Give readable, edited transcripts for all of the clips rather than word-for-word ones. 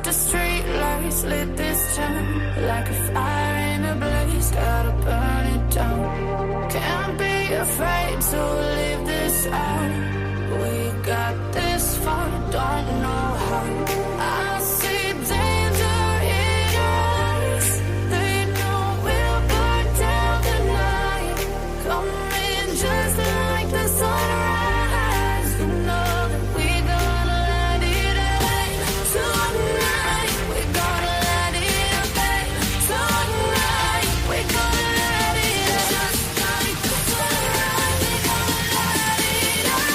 the street lights lit this town like a fire in a blaze, gotta burn it down. Can't be afraid to leave this out. We got this far, don't know how. I see danger in your eyes. They know we'll burn down the night. Coming just like the sunrise. You know that we gonna let it rain. Tonight we gonna let it rain. Tonight we gonna let it rain. Just like the sunrise, we gonna let it rain.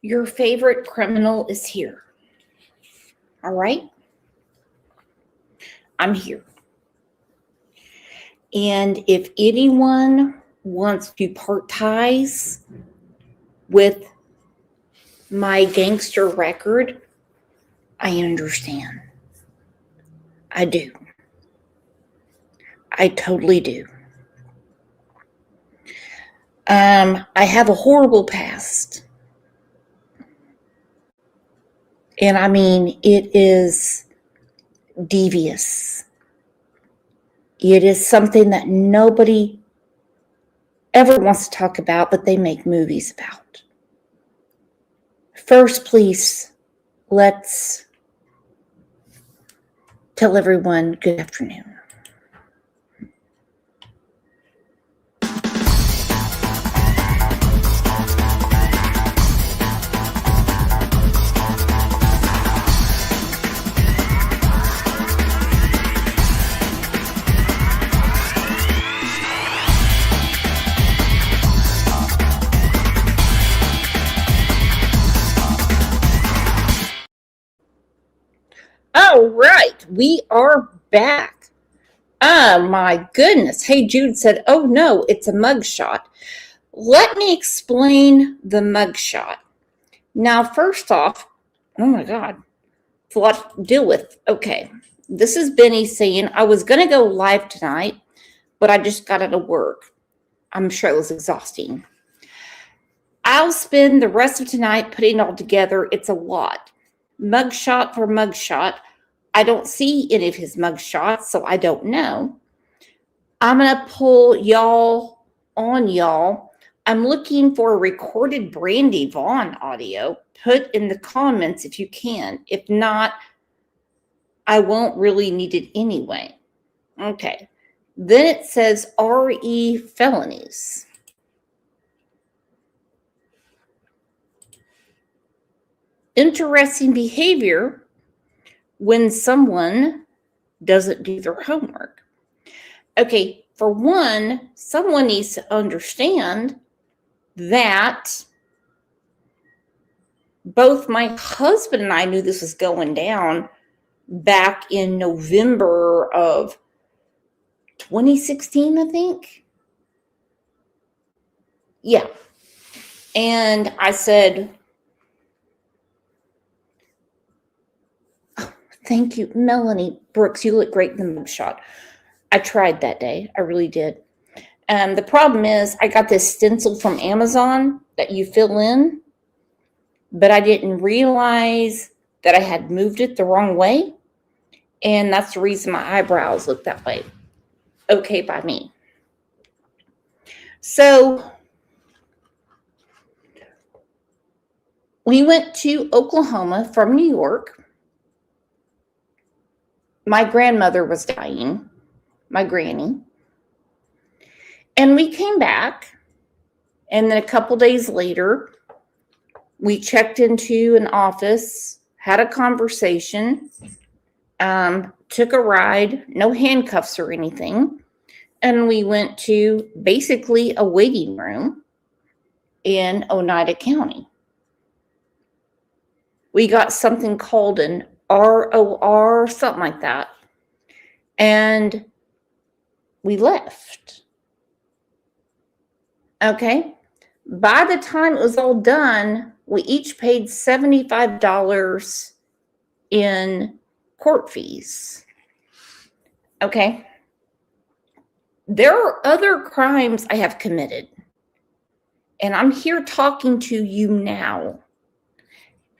Your favorite criminal is here. All right? I'm here. And if anyone wants to part ties with my gangster record, I understand. I do. I totally do. I have a horrible past. And I mean, it is devious. It is something that nobody ever wants to talk about, but they make movies about. First, please, let's tell everyone good afternoon. All right, we are back. Oh my goodness. Hey, Jude said, oh no, it's a mugshot. Let me explain the mugshot. Now, first off, oh my God, it's a lot to deal with. Okay, this is Benny saying, I was going to go live tonight, but I just got out of work. I'm sure it was exhausting. I'll spend the rest of tonight putting it all together. It's a lot. Mugshot for mugshot. I don't see any of his mugshots, so I don't know. I'm going to pull y'all on y'all. I'm looking for a recorded Brandy Vaughn audio. Put in the comments if you can. If not, I won't really need it anyway. Okay. Then it says RE felonies. Interesting behavior when someone doesn't do their homework. Okay, for one, someone needs to understand that both my husband and I knew this was going down back in November of 2016, I think. Yeah. And I said, thank you, Melanie Brooks. You look great in the mugshot. I tried that day. I really did. The problem is I got this stencil from Amazon that you fill in, but I didn't realize that I had moved it the wrong way. And that's the reason my eyebrows look that way. Okay by me. So We went to Oklahoma from New York. My grandmother was dying, my granny. And we came back, and then a couple days later, we checked into an office, had a conversation, took a ride, no handcuffs or anything, and we went to basically a waiting room in Oneida County. We got something called an ROR, something like that, and we left. Okay? By the time it was all done, we each paid $75 in court fees. Okay? There are other crimes I have committed, and I'm here talking to you now.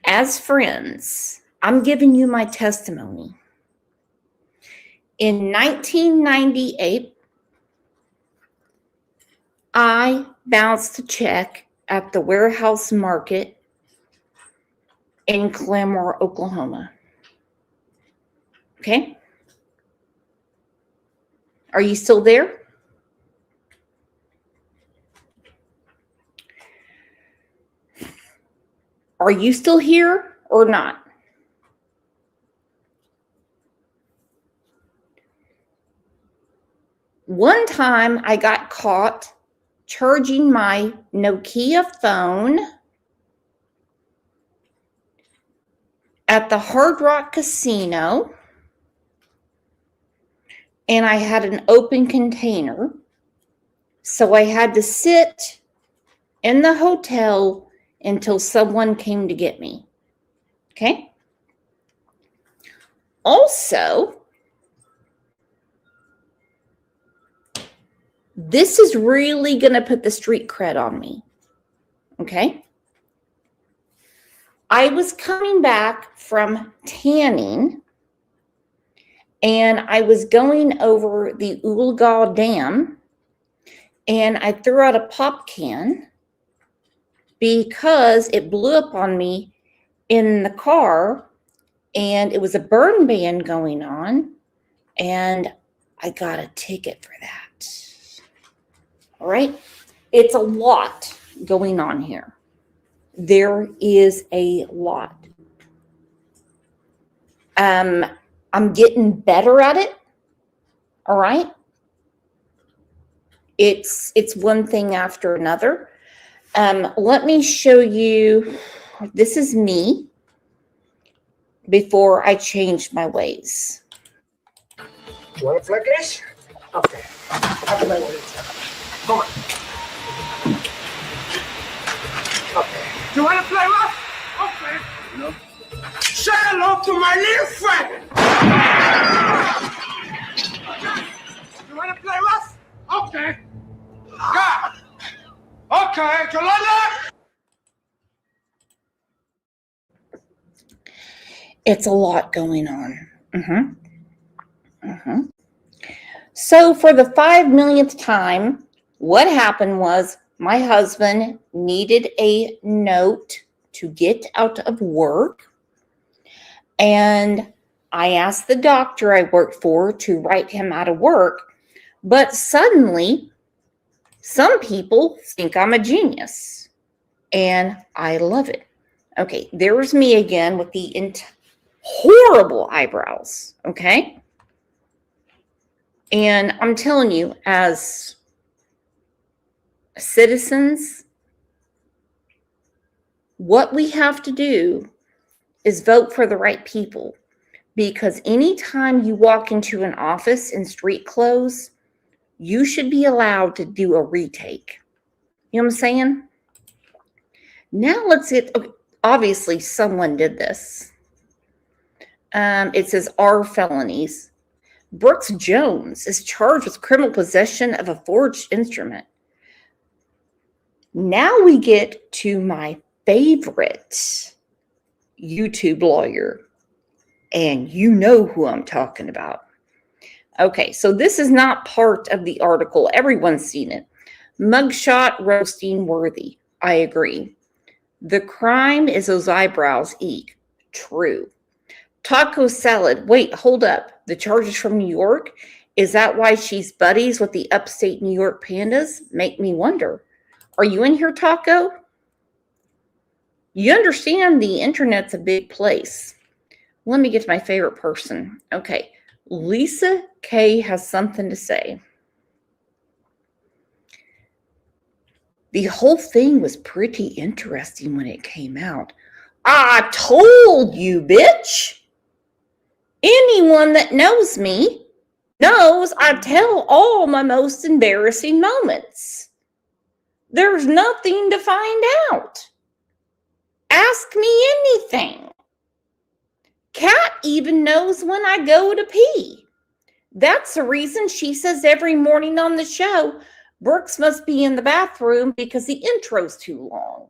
As friends, I'm giving you my testimony. In 1998, I bounced a check at the warehouse market in Claremore, Oklahoma. Okay? Are you still there? Are you still here or not? One time I got caught charging my Nokia phone at the Hard Rock Casino, and I had an open container, so I had to sit in the hotel until someone came to get me. Okay? Also, this is really going to put the street cred on me. Okay? I was coming back from tanning, and I was going over the Oolgaw Dam, and I threw out a pop can because it blew up on me in the car, and it was a burn ban going on, and I got a ticket for that. All right? It's a lot going on here. There is a lot. I'm getting better at it. All right? It's one thing after another. Let me show you. This is me before I changed my ways. You want to flick this? Okay. Have a little bit. Come on. Okay. You want to play rough? Okay. No. Say hello to my little friend. You want to play rough? Okay. Yeah. Okay. Yolanda. It's a lot going on. So for the 5 millionth time, what happened was my husband needed a note to get out of work. And I asked the doctor I worked for to write him out of work. But suddenly, some people think I'm a genius. And I love it. Okay, there's me again with the horrible eyebrows. Okay? And I'm telling you, as citizens, what we have to do is vote for the right people. Because anytime you walk into an office in street clothes, you should be allowed to do a retake. You know what I'm saying? Now let's get, okay, obviously someone did this. It says R felonies. Brooks Jones is charged with criminal possession of a forged instrument. Now we get to my favorite YouTube lawyer, and you know who I'm talking about. Okay, so this is not part of the article. Everyone's seen it. Mugshot roasting worthy. I agree. The crime is those eyebrows. Eek. True. Taco salad. Wait, hold up. The charges from New York? Is that why she's buddies with the upstate New York pandas? Make me wonder. Are you in here, Taco? You understand the internet's a big place. Let me get to my favorite person. Okay. Lisa K has something to say. The whole thing was pretty interesting when it came out. I told you, bitch. Anyone that knows me knows I tell all my most embarrassing moments. There's nothing to find out. Ask me anything. Kat even knows when I go to pee. That's the reason she says every morning on the show, Brooks must be in the bathroom because the intro's too long.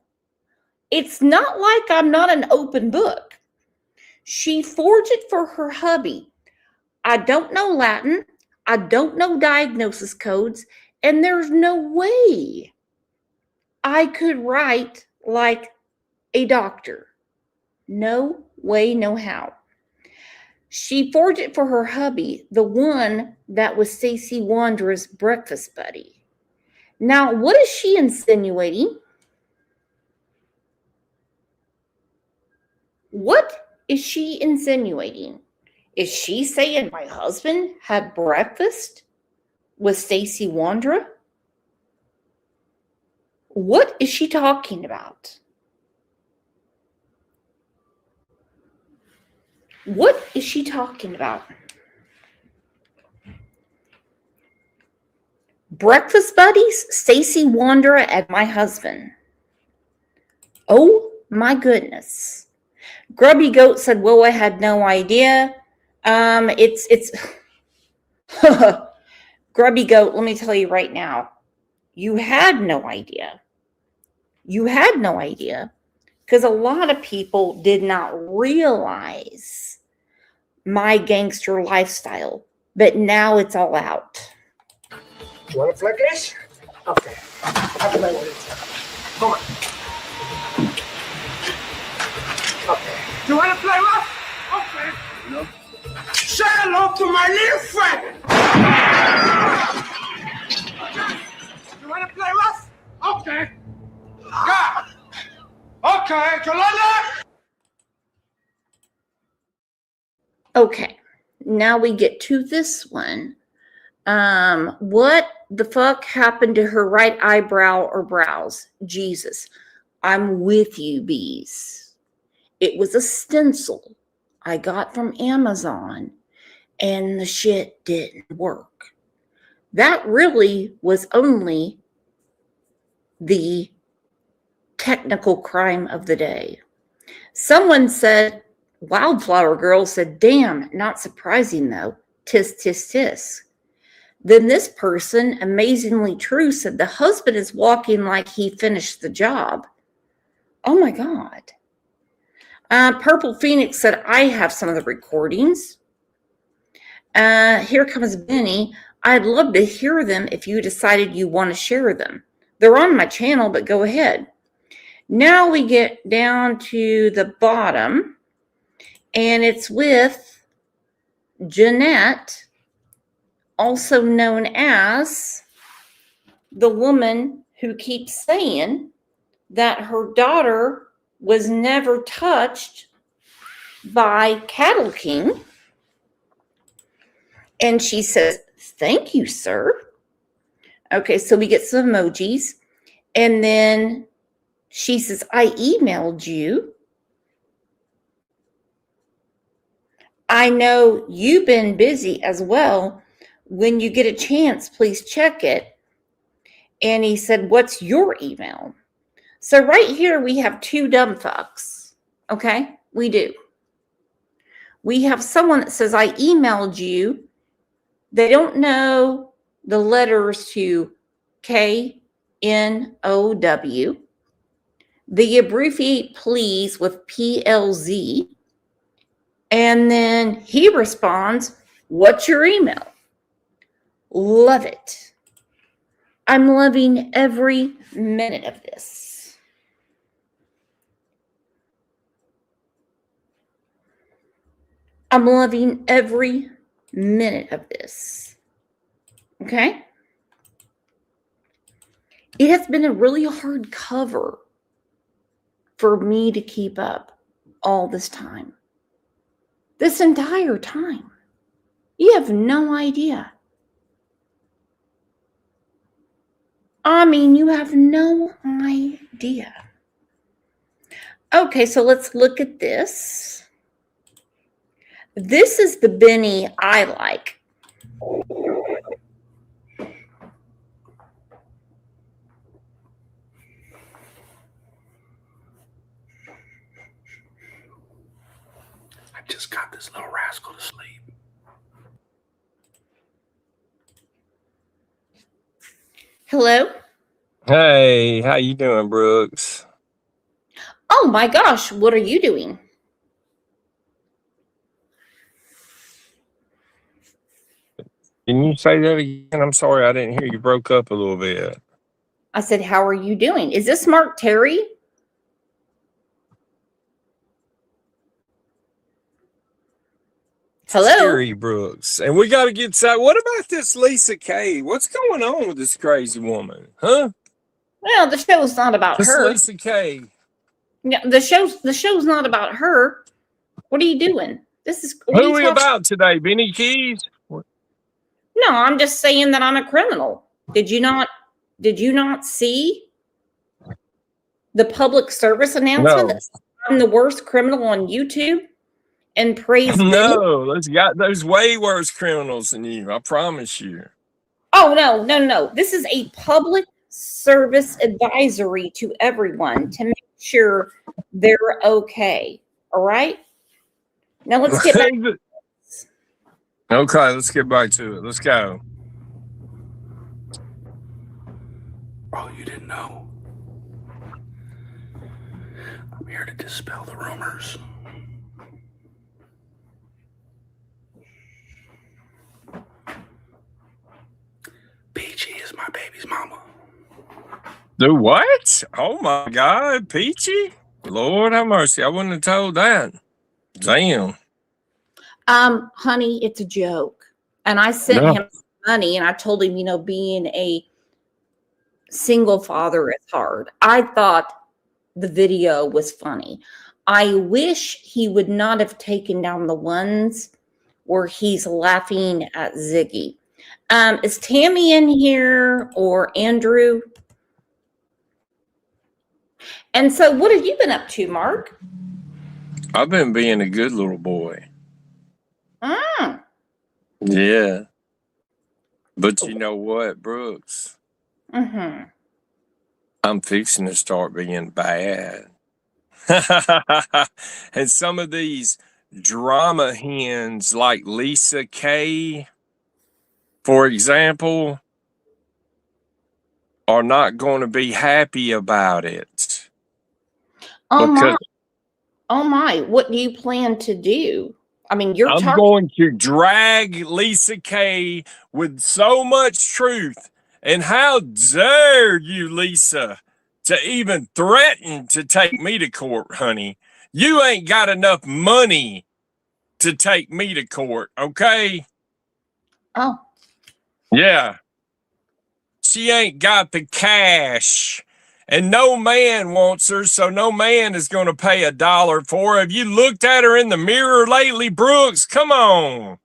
It's not like I'm not an open book. She forged it for her hubby. I don't know Latin. I don't know diagnosis codes. And there's no way I could write like a doctor. No way, no how. She forged it for her hubby, the one that was Stacey Wandra's breakfast buddy. Now, what is she insinuating? What is she insinuating? Is she saying my husband had breakfast with Stacey Wandra? What is she talking about? What is she talking about? Breakfast buddies, Stacey Wandra and my husband. Oh my goodness. Grubby Goat said, "Well, I had no idea." It's Grubby Goat, let me tell you right now. You had no idea. You had no idea because a lot of people did not realize my gangster lifestyle, but now it's all out. You want to flick this? Okay. I'll play with it. Come on. Okay. You want to play rough? Okay. No. Say hello to my little friend. You want to play rough? Okay. Yeah. Okay. Yolanda. Okay. Now we get to this one. What the fuck happened to her right eyebrow or brows? Jesus, I'm with you, bees. It was a stencil I got from Amazon and the shit didn't work. That really was only the technical crime of the day. Someone said, Wildflower Girl said, damn, not surprising though. Tis, tis, tis. Then this person, amazingly true, said the husband is walking like he finished the job. Oh my God. Purple Phoenix said, I have some of the recordings. Here comes Benny. I'd love to hear them if you decided you want to share them. They're on my channel, but go ahead. Now we get down to the bottom, and it's with Jeanette, also known as the woman who keeps saying that her daughter was never touched by Cattle King. And she says, thank you, sir. Okay, so we get some emojis. And then she says, I emailed you. I know you've been busy as well. When you get a chance, please check it. And he said, what's your email? So right here, we have two dumb fucks. Okay, we do. We have someone that says, I emailed you. They don't know the letters to KNOW. They abbreviate please with PLZ. And then he responds, what's your email? Love it. I'm loving every minute of this. I'm loving every minute of this. Okay? It has been a really hard cover for me to keep up all this time. This entire time. You have no idea. I mean, you have no idea. Okay, so let's look at this. This is the Benny I like. I just got this little rascal to sleep. Hello? Hey, how you doing, Brooks? Oh my gosh, what are you doing? Can you say that again? I'm sorry, I didn't hear you. Broke up a little bit. I said, how are you doing? Is this Mark Terry? Hello? Scary Brooks. And we got to get side. What about this Lisa Kay? What's going on with this crazy woman? Huh? Well, the show's not about This her. Lisa Kay. Yeah, the show's not about her. What are you doing? Who are we about today? Benny Keys? No, I'm just saying that I'm a criminal. Did you not see the public service announcement that I'm the worst criminal on YouTube? And praise No, there's way worse criminals than you. I promise you. Oh, no. This is a public service advisory to everyone to make sure they're okay. All right? Now let's get back. Okay, let's get back to it. Let's go. Oh, you didn't know? I'm here to dispel the rumors. Peachy is my baby's mama. Do what? Oh my God, Peachy? Lord have mercy. I wouldn't have told that. Damn. Honey, it's a joke. And I sent him money and I told him, being a single father is hard. I thought the video was funny. I wish he would not have taken down the ones where he's laughing at Ziggy. Is Tammy in here or Andrew? And so what have you been up to, Mark? I've been being a good little boy. Yeah. But you know what, Brooks? Mm-hmm. I'm fixing to start being bad. And some of these drama hens like Lisa Kay, for example, are not going to be happy about it. Oh my. What do you plan to do? I mean, I'm going to drag Lisa Kay with so much truth. And how dare you, Lisa, to even threaten to take me to court, honey? You ain't got enough money to take me to court, okay? Oh. Yeah. She ain't got the cash. And no man wants her, so no man is going to pay $1 for her. Have you looked at her in the mirror lately, Brooks? Come on.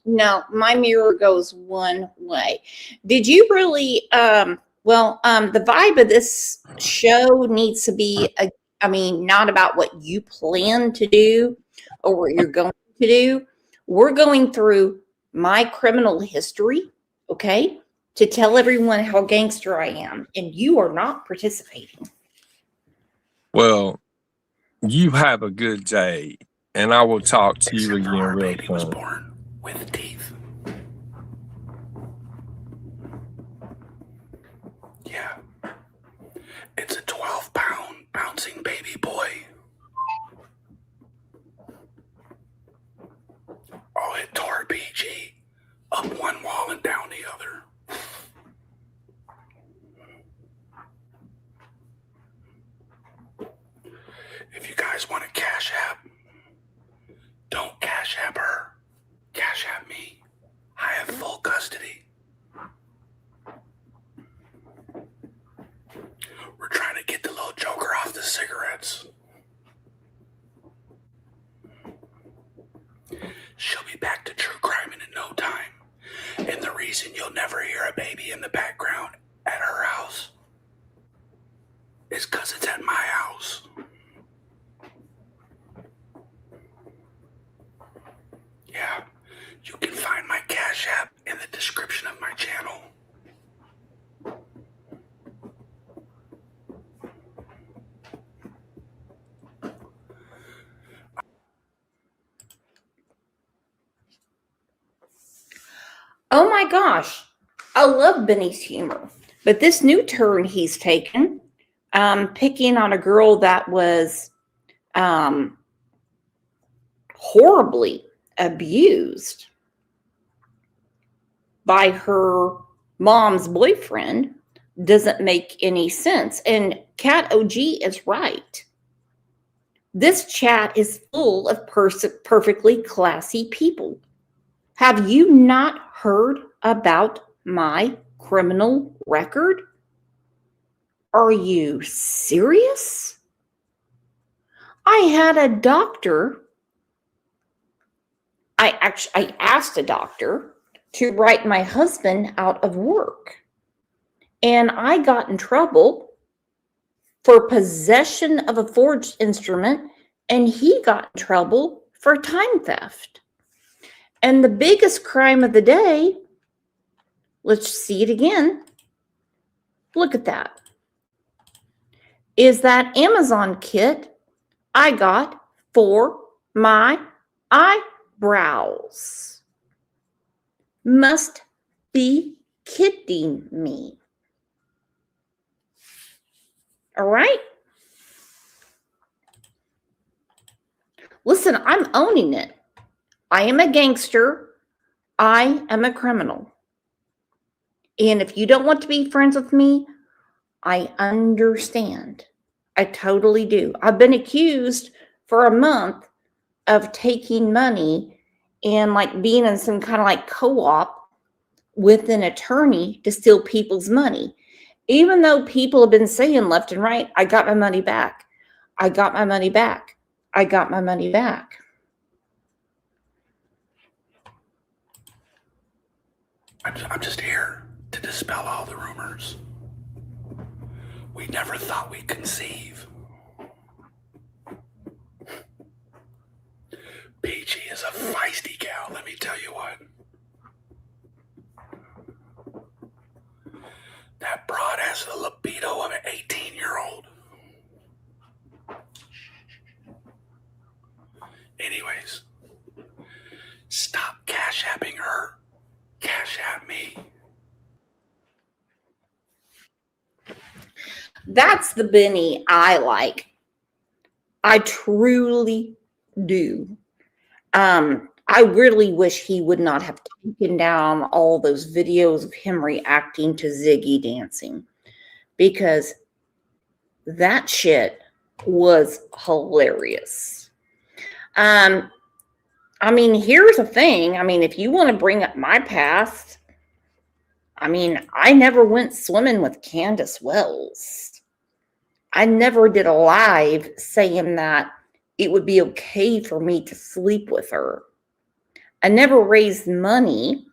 No, my mirror goes one way. Did you really, the vibe of this show needs to be, not about what you plan to do or what you're going to do. We're going through my criminal history, okay? To tell everyone how gangster I am, and you are not participating. Well, you have a good day, and I will talk to you again our real baby was soon. born with teeth. Yeah. It's a 12-pound bouncing baby boy. Oh, it tore PG up one wall and down the other. If you guys want to cash app, don't cash Cash App her. Cash App me. I have full custody. We're trying to get the little joker off the cigarettes. She'll be back to true crime in no time. And the reason you'll never hear a baby in the background at her house is because it's at my house. Yeah, you can find my Cash App in the description of my channel. Oh my gosh, I love Benny's humor, but this new turn he's taken, picking on a girl that was horribly abused by her mom's boyfriend, doesn't make any sense. And Cat OG is right. This chat is full of perfectly classy people. Have you not heard about my criminal record? Are you serious? I had a doctor. I asked a doctor to write my husband out of work. And I got in trouble for possession of a forged instrument, and he got in trouble for time theft. And the biggest crime of the day, let's see it again. Look at that. Is that Amazon kit I got for my eyebrows. Must be kidding me. All right? Listen, I'm owning it. I am a gangster. I am a criminal. And if you don't want to be friends with me, I understand. I totally do. I've been accused for a month of taking money and like being in some kind of like co-op with an attorney to steal people's money. Even though people have been saying left and right, I got my money back. I got my money back. I got my money back. I'm just here to dispel all the rumors. We never thought we'd conceive. Peachy is a feisty gal, let me tell you what. That broad has the libido of an 18-year-old. Anyways, stop cash apping her. Cash app me. That's the Benny I like. I truly do. I really wish he would not have taken down all those videos of him reacting to Ziggy dancing, because that shit was hilarious. I mean, here's the thing. I mean, if you want to bring up my past, I mean, I never went swimming with Candace Wells. I never did a live saying that it would be okay for me to sleep with her. I never raised money,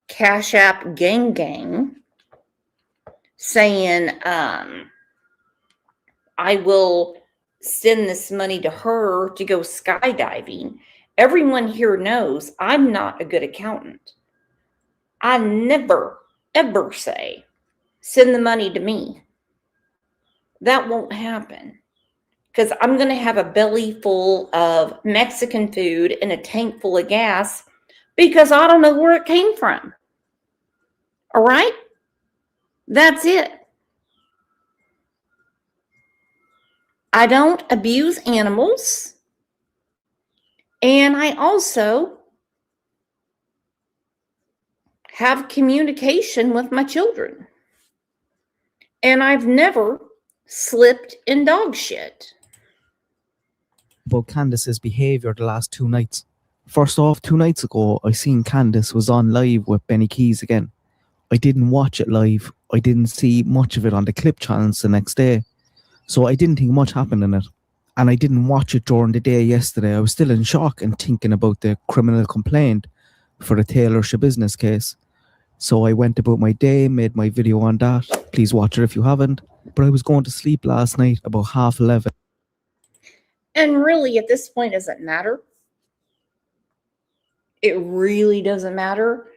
Cash App gang, saying I will send this money to her to go skydiving. Everyone here knows I'm not a good accountant. I never, ever say, send the money to me. That won't happen. Because I'm going to have a belly full of Mexican food and a tank full of gas because I don't know where it came from. All right? That's it. I don't abuse animals. And I also have communication with my children. And I've never slipped in dog shit. About Candace's behaviour the last 2 nights. First off, 2 nights ago, I seen Candace was on live with Benny Keys again. I didn't watch it live. I didn't see much of it on the clip channels the next day. So I didn't think much happened in it. And I didn't watch it during the day yesterday. I was still in shock and thinking about the criminal complaint for the Taylor business case. So I went about my day, made my video on that. Please watch it if you haven't. But I was going to sleep last night about 11:30. And really, at this point, does it matter? It really doesn't matter.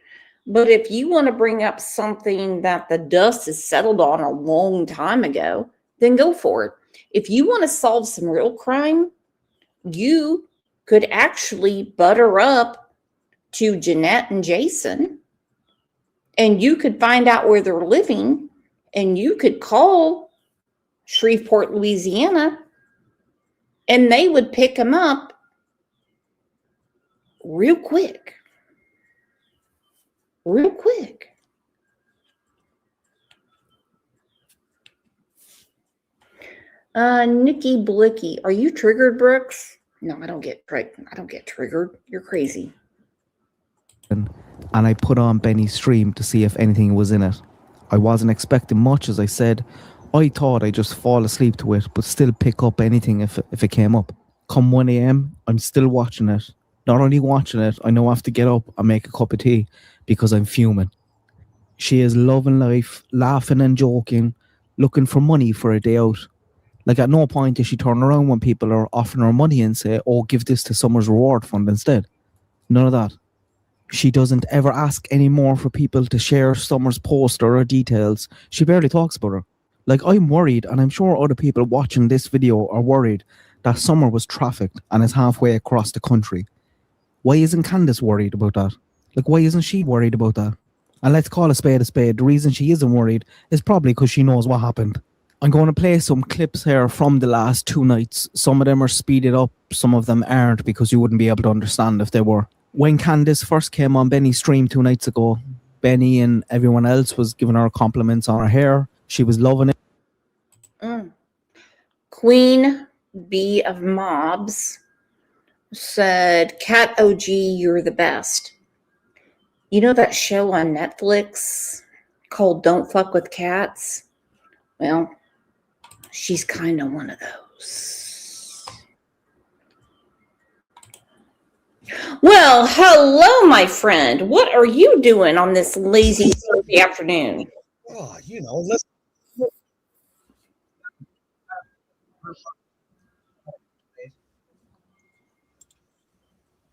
But if you want to bring up something that the dust is settled on a long time ago, then go for it. If you want to solve some real crime, you could actually butter up to Jeanette and Jason, and you could find out where they're living, and you could call Shreveport, Louisiana, and they would pick them up real quick. Real quick. Nikki Blicky, are you triggered, Brooks? No, I don't get triggered. You're crazy. And I put on Benny's stream to see if anything was in it. I wasn't expecting much, as I said. I thought I'd just fall asleep to it, but still pick up anything if it came up. Come 1 a.m., I'm still watching it. Not only watching it, I know I have to get up and make a cup of tea because I'm fuming. She is loving life, laughing and joking, looking for money for a day out. Like, at no point does she turn around when people are offering her money and say, oh, give this to Summer's Reward Fund instead. None of that. She doesn't ever ask any more for people to share Summer's post or her details. She barely talks about her. Like, I'm worried, and I'm sure other people watching this video are worried that Summer was trafficked and is halfway across the country. Why isn't Candace worried about that? Like, why isn't she worried about that? And let's call a spade a spade. The reason she isn't worried is probably because she knows what happened. I'm going to play some clips here from the last 2 nights. Some of them are speeded up, some of them aren't, because you wouldn't be able to understand if they were. When Candace first came on Benny's stream 2 nights ago, Benny and everyone else was giving her compliments on her hair. She was loving it. Queen Bee of Mobs said, Cat OG, you're the best. You know that show on Netflix called Don't Fuck with Cats? Well, she's kind of one of those. Well, hello, my friend. What are you doing on this lazy Thursday afternoon? Oh, you know, listen.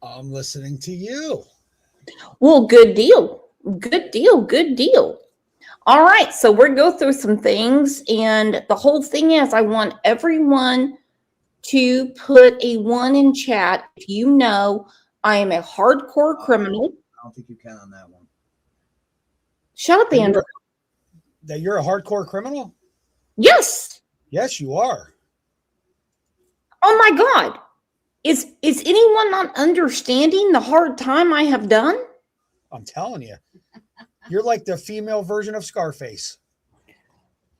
I'm listening to you. Well, good deal. Good deal. Good deal. All right. So we're going to go through some things. And the whole thing is I want everyone to put a 1 in chat if you know I am a hardcore criminal. I don't think you can on that one. Shut up, Andrew. That you're a hardcore criminal? Yes. Yes, you are. Oh, my God. Is anyone not understanding the hard time I have done? I'm telling you. You're like the female version of Scarface.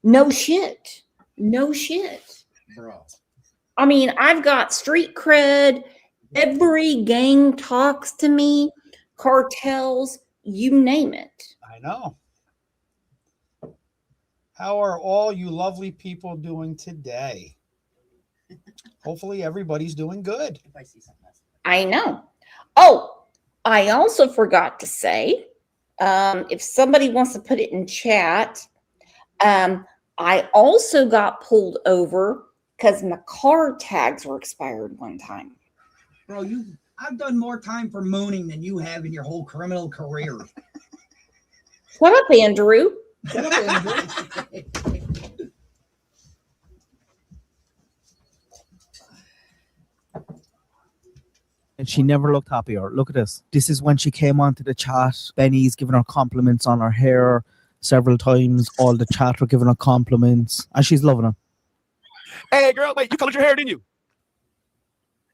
No shit. No shit. Bro. I mean, I've got street cred. Every gang talks to me. Cartels, you name it. I know. How are all you lovely people doing today? Hopefully everybody's doing good. I know. Oh, I also forgot to say, if somebody wants to put it in chat, I also got pulled over because my car tags were expired one time. Bro, I've done more time for mooning than you have in your whole criminal career. Shut up, Andrew. Shut up, Andrew. And she never looked happier. Look at this. This is when she came onto the chat. Benny's giving her compliments on her hair several times. All the chat were giving her compliments. And she's loving it. Hey, girl, wait, you colored your hair, didn't you?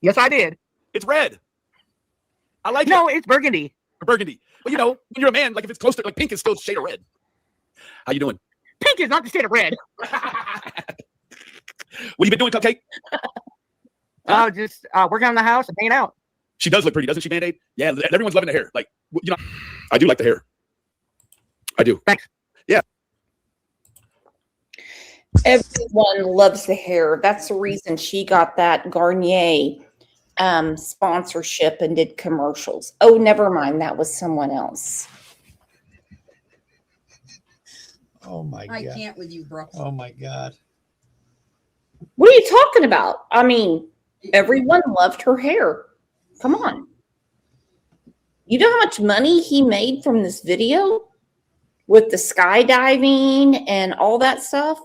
Yes, I did. It's red. I like No, it. it's burgundy. Or burgundy. Well, you know, when you're a man, like if it's close to, like pink is still a shade of red. How you doing? Pink is not the shade of red. What you been doing, Cupcake? Just working on the house and hanging out. She does look pretty, doesn't she, Band-Aid? Yeah, everyone's loving the hair. Like, you know, I do like the hair. I do. Thanks. Yeah. Everyone loves the hair. That's the reason she got that Garnier sponsorship and did commercials. Oh, never mind. That was someone else. Oh my God. I can't with you, Brooks. Oh my God. What are you talking about? I mean, everyone loved her hair. Come on. You know how much money he made from this video with the skydiving and all that stuff?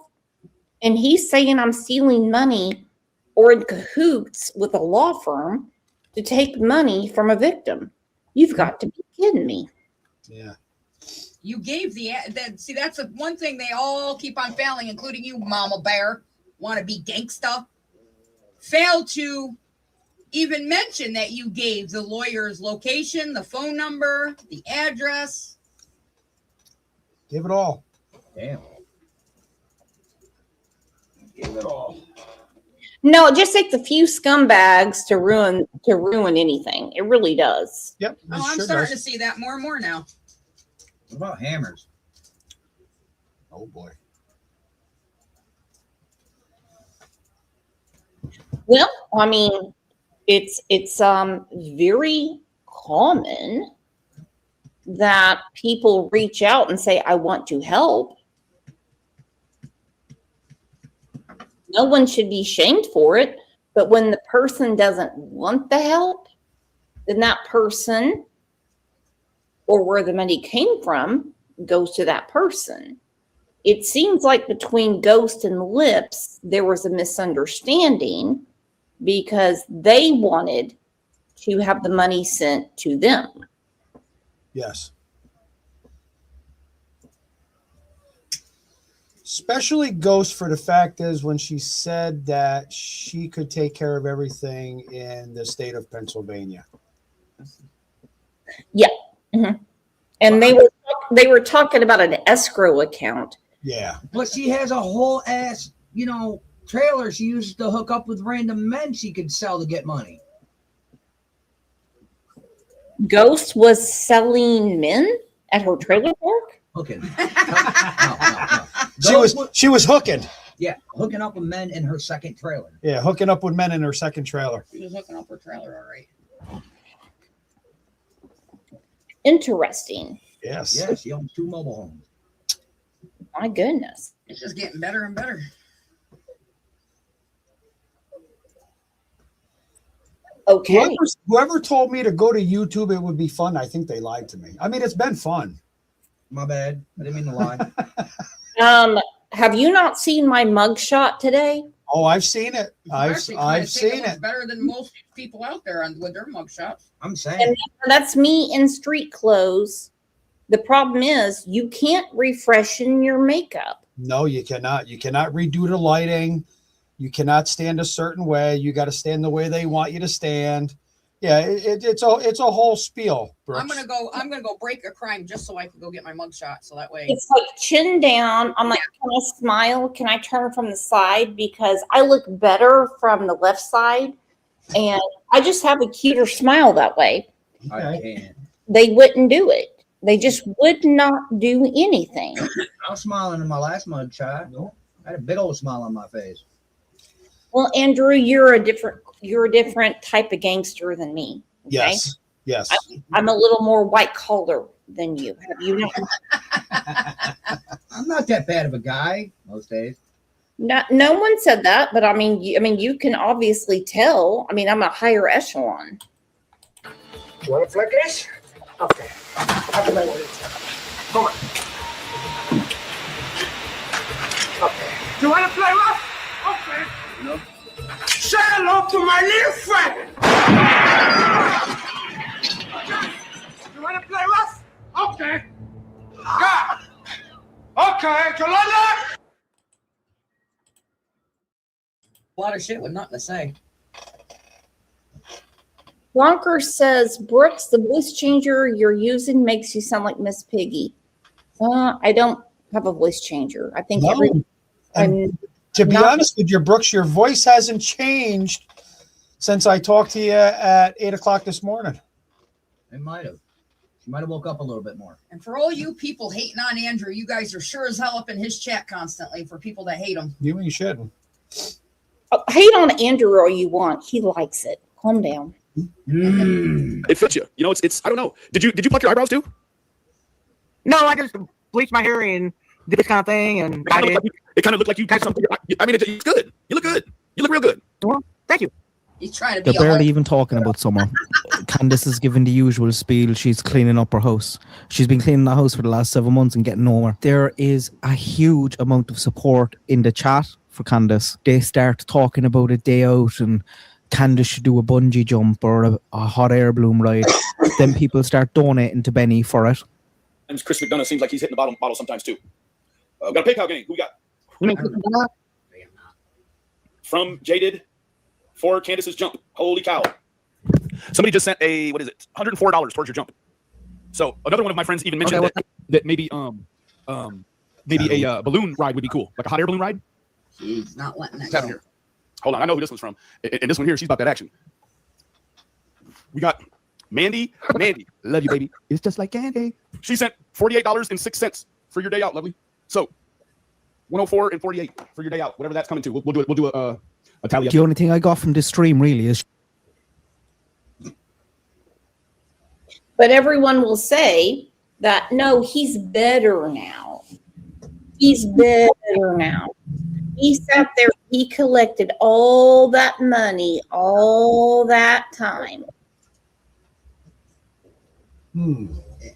And he's saying I'm stealing money or in cahoots with a law firm to take money from a victim. You've got to be kidding me. Yeah. You gave see, that's the one thing they all keep on failing, including you, Mama Bear, want to be gangsta. Fail to even mention that you gave the lawyer's location, the phone number, the address. Give it all. Damn. Give it all. No, it just takes a few scumbags to ruin anything. It really does. Yep. Oh, I'm starting to see that more and more now. What about hammers? Oh boy. Well, I mean, it's very common that people reach out and say, I want to help. No one should be shamed for it. But when the person doesn't want the help, then that person or where the money came from goes to that person. It seems like between Ghost and Lips, there was a misunderstanding because they wanted to have the money sent to them. Yes. Especially Ghost, for the fact is when she said that she could take care of everything in the state of Pennsylvania. Yeah. Mm-hmm. And they were talking about an escrow account. Yeah. But she has a whole ass, trailer she uses to hook up with random men she could sell to get money. Ghost was selling men at her trailer park? Hooking. No. She was hooking. Yeah, hooking up with men in her second trailer. Yeah, hooking up with men in her second trailer. She was hooking up her trailer, all right. Interesting. Yes. Yeah, she owns 2 mobile homes. My goodness. It's just getting better and better. Okay. Whoever told me to go to YouTube, it would be fun, I think they lied to me. I mean, it's been fun. My bad. I didn't mean to lie. Have you not seen my mugshot today? Oh, I've seen it. I've seen it. Better than most people out there with their mugshots. I'm saying. And that's me in street clothes. The problem is you can't refreshen your makeup. No, you cannot. You cannot redo the lighting. You cannot stand a certain way. You got to stand the way they want you to stand. Yeah, it's a whole spiel, Brooks. I'm gonna go break a crime just so I can go get my mugshot. So that way It's like chin down. I'm like, can I smile? Can I turn from the side? Because I look better from the left side. And I just have a cuter smile that way. I can't. They wouldn't do it. They just would not do anything. I was smiling in my last mugshot. No, I had a big old smile on my face. Well, Andrew, you're a different type of gangster than me. Okay? Yes. I'm a little more white collar than you. Have you not? I'm not that bad of a guy most days. No one said that, but I mean, you can obviously tell. I mean, I'm a higher echelon. You want to flick this? Okay. Have to play with it. Come on. Okay. You want to play rough? Okay. No. Say hello to my little friend. You want to play rough? Okay. Yeah. Okay. Yolanda. a lot of shit with nothing to say. Bronker says, Brooks, the voice changer you're using makes you sound like Miss Piggy. I don't have a voice changer. I think to be honest with you, Brooks, your voice hasn't changed since I talked to you at 8 o'clock this morning. It might have. She might have woke up a little bit more. And for all you people hating on Andrew, you guys are sure as hell up in his chat constantly for people that hate him. You shouldn't. Oh, hate on Andrew all you want. He likes it. Calm down. It fits you. You know, it's. I don't know. Did you pluck your eyebrows too? No, I just bleached my hair and did this kind of thing, and It kind of looked like you did something. I mean, it's good. You look good. You look real good. Well, thank you. He's trying to be. They're barely even talking about summer. Candace is giving the usual spiel. She's cleaning up her house. She's been cleaning the house for the last 7 months and getting nowhere. There is a huge amount of support in the chat for Candace. They start talking about a day out and Candace should do a bungee jump or a hot air balloon ride. Then people start donating to Benny for it. And Chris McDonough seems like he's hitting the bottle sometimes too. Got a PayPal game. Who we got? From Jaded for Candace's jump. Holy cow. Somebody just sent a, what is it? $104 towards your jump. So another one of my friends even mentioned that maybe a balloon ride would be cool. Like a hot air balloon ride. He's not letting that go. Here. Hold on. I know who this one's from. And this one here, she's about that action. We got Mandy. Mandy, love you, baby. It's just like candy. She sent $48.06 for your day out, lovely. So 104 and 48 for your day out, whatever that's coming to. We'll do it. We'll do a tally. The only thing I got from this stream really is. But everyone will say that, no, he's better now. He's better now. He sat there, he collected all that money, all that time. Hmm. Yeah.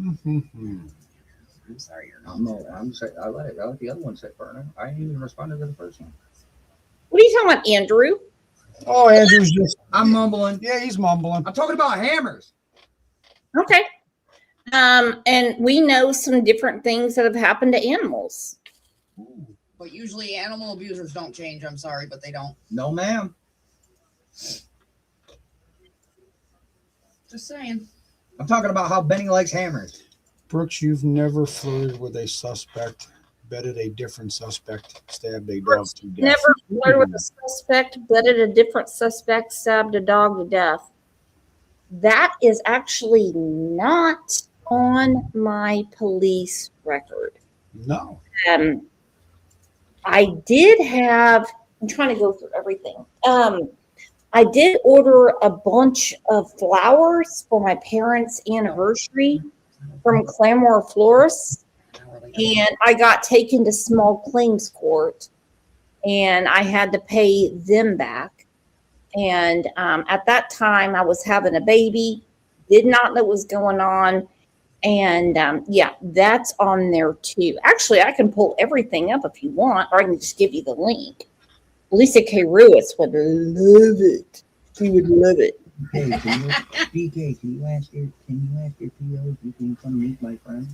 Mm-hmm. I'm sorry you're not. No, I let the other one sit burner. I ain't even responded to the first one. What are you talking about, Andrew? Oh, Andrew's just. I'm mumbling. Yeah, he's mumbling. I'm talking about hammers. Okay. And we know some different things that have happened to animals. But usually animal abusers don't change. I'm sorry, but they don't. No, ma'am. Just saying. I'm talking about how Benny likes hammers. Brooks, you've never flirted with a suspect, betted a different suspect, stabbed a dog to death. Never flirted with a suspect, betted a different suspect, stabbed a dog to death. That is actually not on my police record. No. I did have, I'm trying to go through everything. I did order a bunch of flowers for my parents' anniversary from Claremore Florists, and I got taken to small claims court, and I had to pay them back. And at that time, I was having a baby, did not know what was going on, and yeah, that's on there too. Actually, I can pull everything up if you want, or I can just give you the link. Lisa K. Ruiz would love it. She would love it. Hey, DK, can you ask your PO if you can come meet my friend?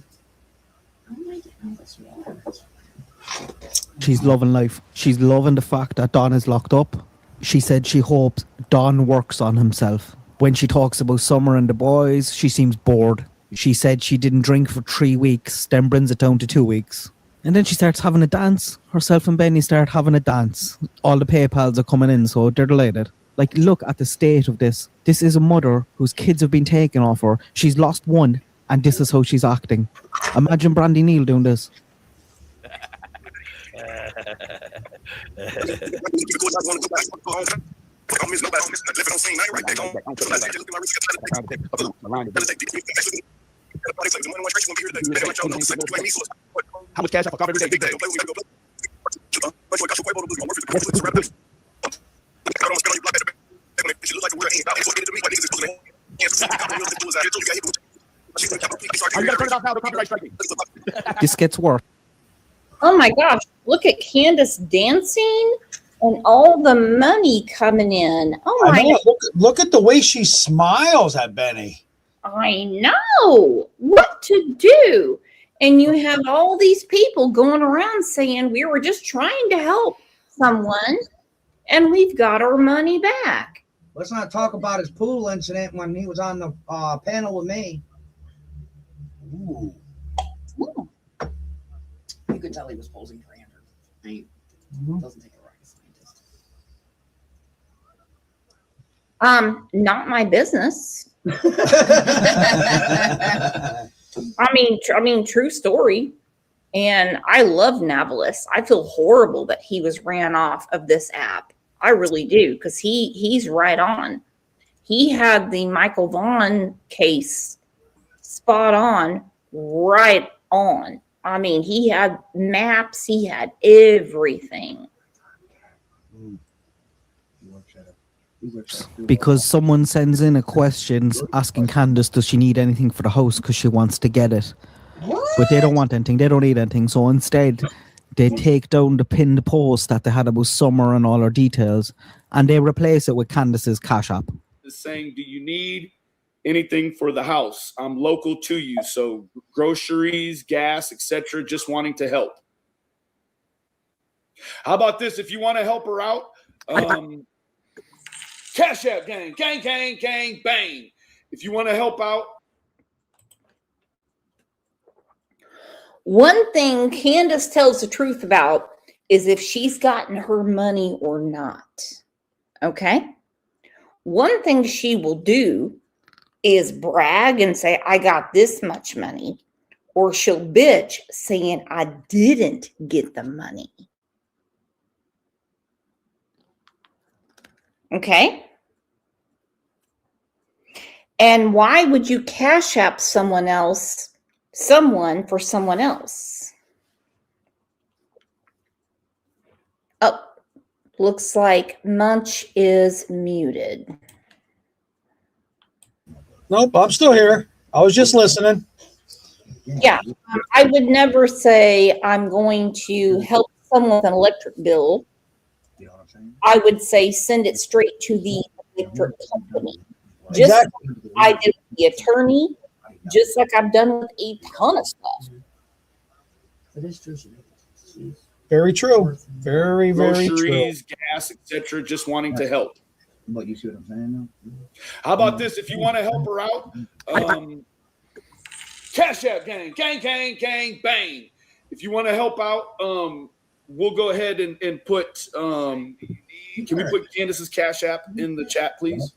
She's loving life. She's loving the fact that Don is locked up. She said she hopes Don works on himself. When she talks about Summer and the boys, she seems bored. She said she didn't drink for 3 weeks, then brings it down to 2 weeks. And then she starts having a dance. Herself and Benny start having a dance. All the PayPals are coming in, so they're delighted. Like, look at the state of this. This is a mother whose kids have been taken off her. She's lost one, and this is how she's acting. Imagine Brandy Neal doing this. How much cash I fuck off every day? This gets worse. Oh my gosh, look at Candace dancing and all the money coming in. Oh my God. Look at the way she smiles at Benny. I know what to do. And you have all these people going around saying we were just trying to help someone and we've got our money back. Let's not talk about his pool incident when he was on the panel with me. Ooh. You could tell he was posing for Andrew. He doesn't take a rocket scientist. Not my business. I mean, true story. And I love Navalis. I feel horrible that he was ran off of this app. I really do, because he's right on. He had the Michael Vaughn case spot on, right on. I mean, he had maps, he had everything. Because someone sends in a question asking Candace, does she need anything for the house because she wants to get it? But they don't want anything, they don't need anything. So instead, they take down the pinned post that they had about Summer and all her details, and they replace it with Candace's Cash App. Saying, do you need anything for the house? I'm local to you, so groceries, gas, etc. Just wanting to help. How about this? If you want to help her out, Cash App gang, gang, gang, gang, bang. If you want to help out. One thing Candace tells the truth about is if she's gotten her money or not. Okay? One thing she will do is brag and say, I got this much money. Or she'll bitch saying, I didn't get the money. Okay? And why would you Cash App someone for someone else? Oh, looks like Munch is muted. Nope, I'm still here. I was just listening. Yeah, I would never say I'm going to help someone with an electric bill. I would say send it straight to the electric company. Just like I did with the attorney, just like I've done with a ton of stuff. Very true. Very, very Groceries, true. gas, etc. Just wanting to help. But you see what I'm saying now? How about this? If you want to help her out, Cash App gang, gang, gang, gang, bang. If you want to help out, we'll go ahead and put, can we put Candace's Cash App in the chat, please?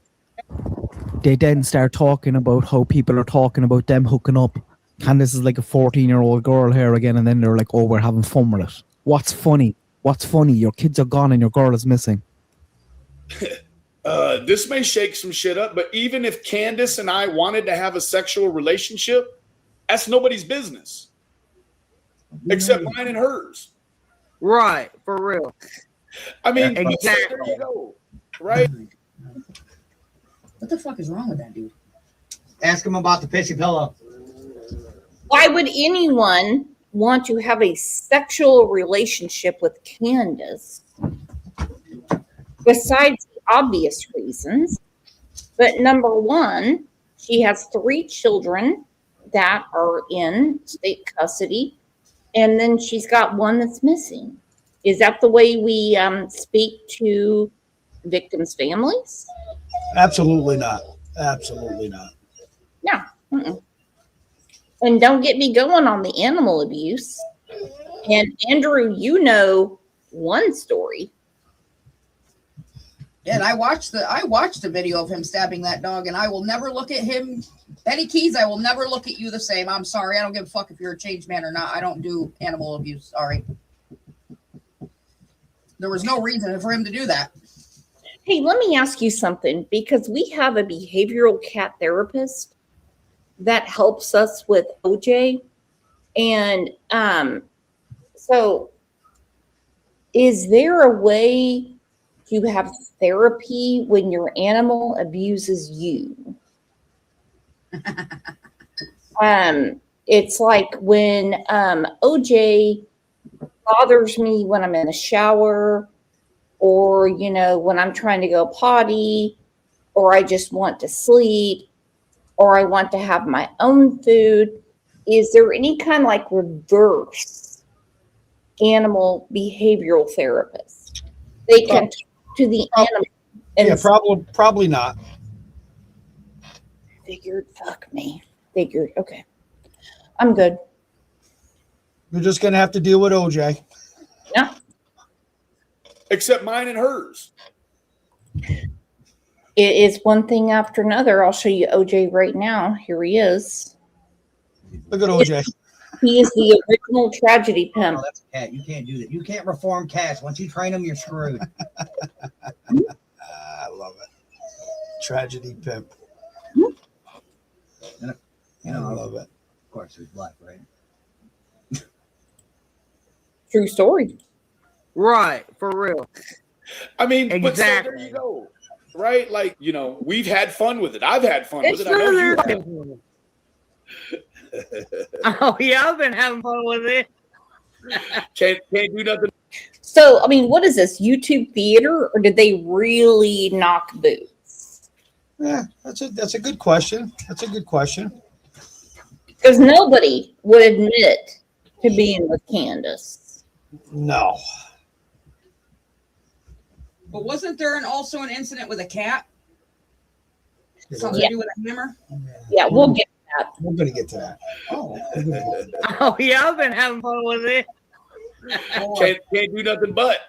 They then start talking about how people are talking about them hooking up. Candace is like a 14-year-old girl here again, and then they're like, oh, we're having fun with it. What's funny? What's funny? Your kids are gone and your girl is missing. This may shake some shit up, but even if Candace and I wanted to have a sexual relationship, that's nobody's business. Except mine and hers. Right, for real. I mean, exactly. there you go. Right? What the fuck is wrong with that dude? Ask him about the pissy pillow. Why would anyone want to have a sexual relationship with Candace? Besides the obvious reasons. But number one, she has 3 children that are in state custody. And then she's got one that's missing. Is that the way we speak to victims' families? Absolutely not. Absolutely not. No. Mm-mm. And don't get me going on the animal abuse. And Andrew, you know one story. Yeah, and I watched the video of him stabbing that dog, and I will never look at him. Benny Keys, I will never look at you the same. I'm sorry. I don't give a fuck if you're a changed man or not. I don't do animal abuse. Sorry. There was no reason for him to do that. Hey, let me ask you something, because we have a behavioral cat therapist that helps us with OJ. And so is there a way to have therapy when your animal abuses you? It's like when OJ bothers me when I'm in the shower, or, you know, when I'm trying to go potty, or I just want to sleep, or I want to have my own food. Is there any kind of like reverse animal behavioral therapist? They can talk to the animal. And Yeah, probably not. Figured, fuck me. Figured, okay. I'm good. You're just going to have to deal with OJ. Yeah. Except mine and hers. It is one thing after another. I'll show you OJ right now. Here he is. Look at OJ. He is the original tragedy Oh, pimp. no, that's a cat. You can't do that. You can't reform cats. Once you train them, you're screwed. I love it. Tragedy pimp. You I know, love it. of course, he's black, right? True story. Right, for real. I mean, but so Exactly. there you go. Right? Like, you know, we've had fun with it. I've had fun It's with it. I know you not have. Oh yeah, I've been having fun with it. Can't do nothing. So, I mean, what is this? YouTube theater, or did they really knock boots? Yeah, that's a good question. That's a good question. Because nobody would admit to being with Candace. No. But wasn't there also an incident with a cat? Something Yeah. to do with a hammer? Yeah, we'll get to that. We're going to get to that. Oh. Oh yeah, I've been having fun with it. Can't do nothing but.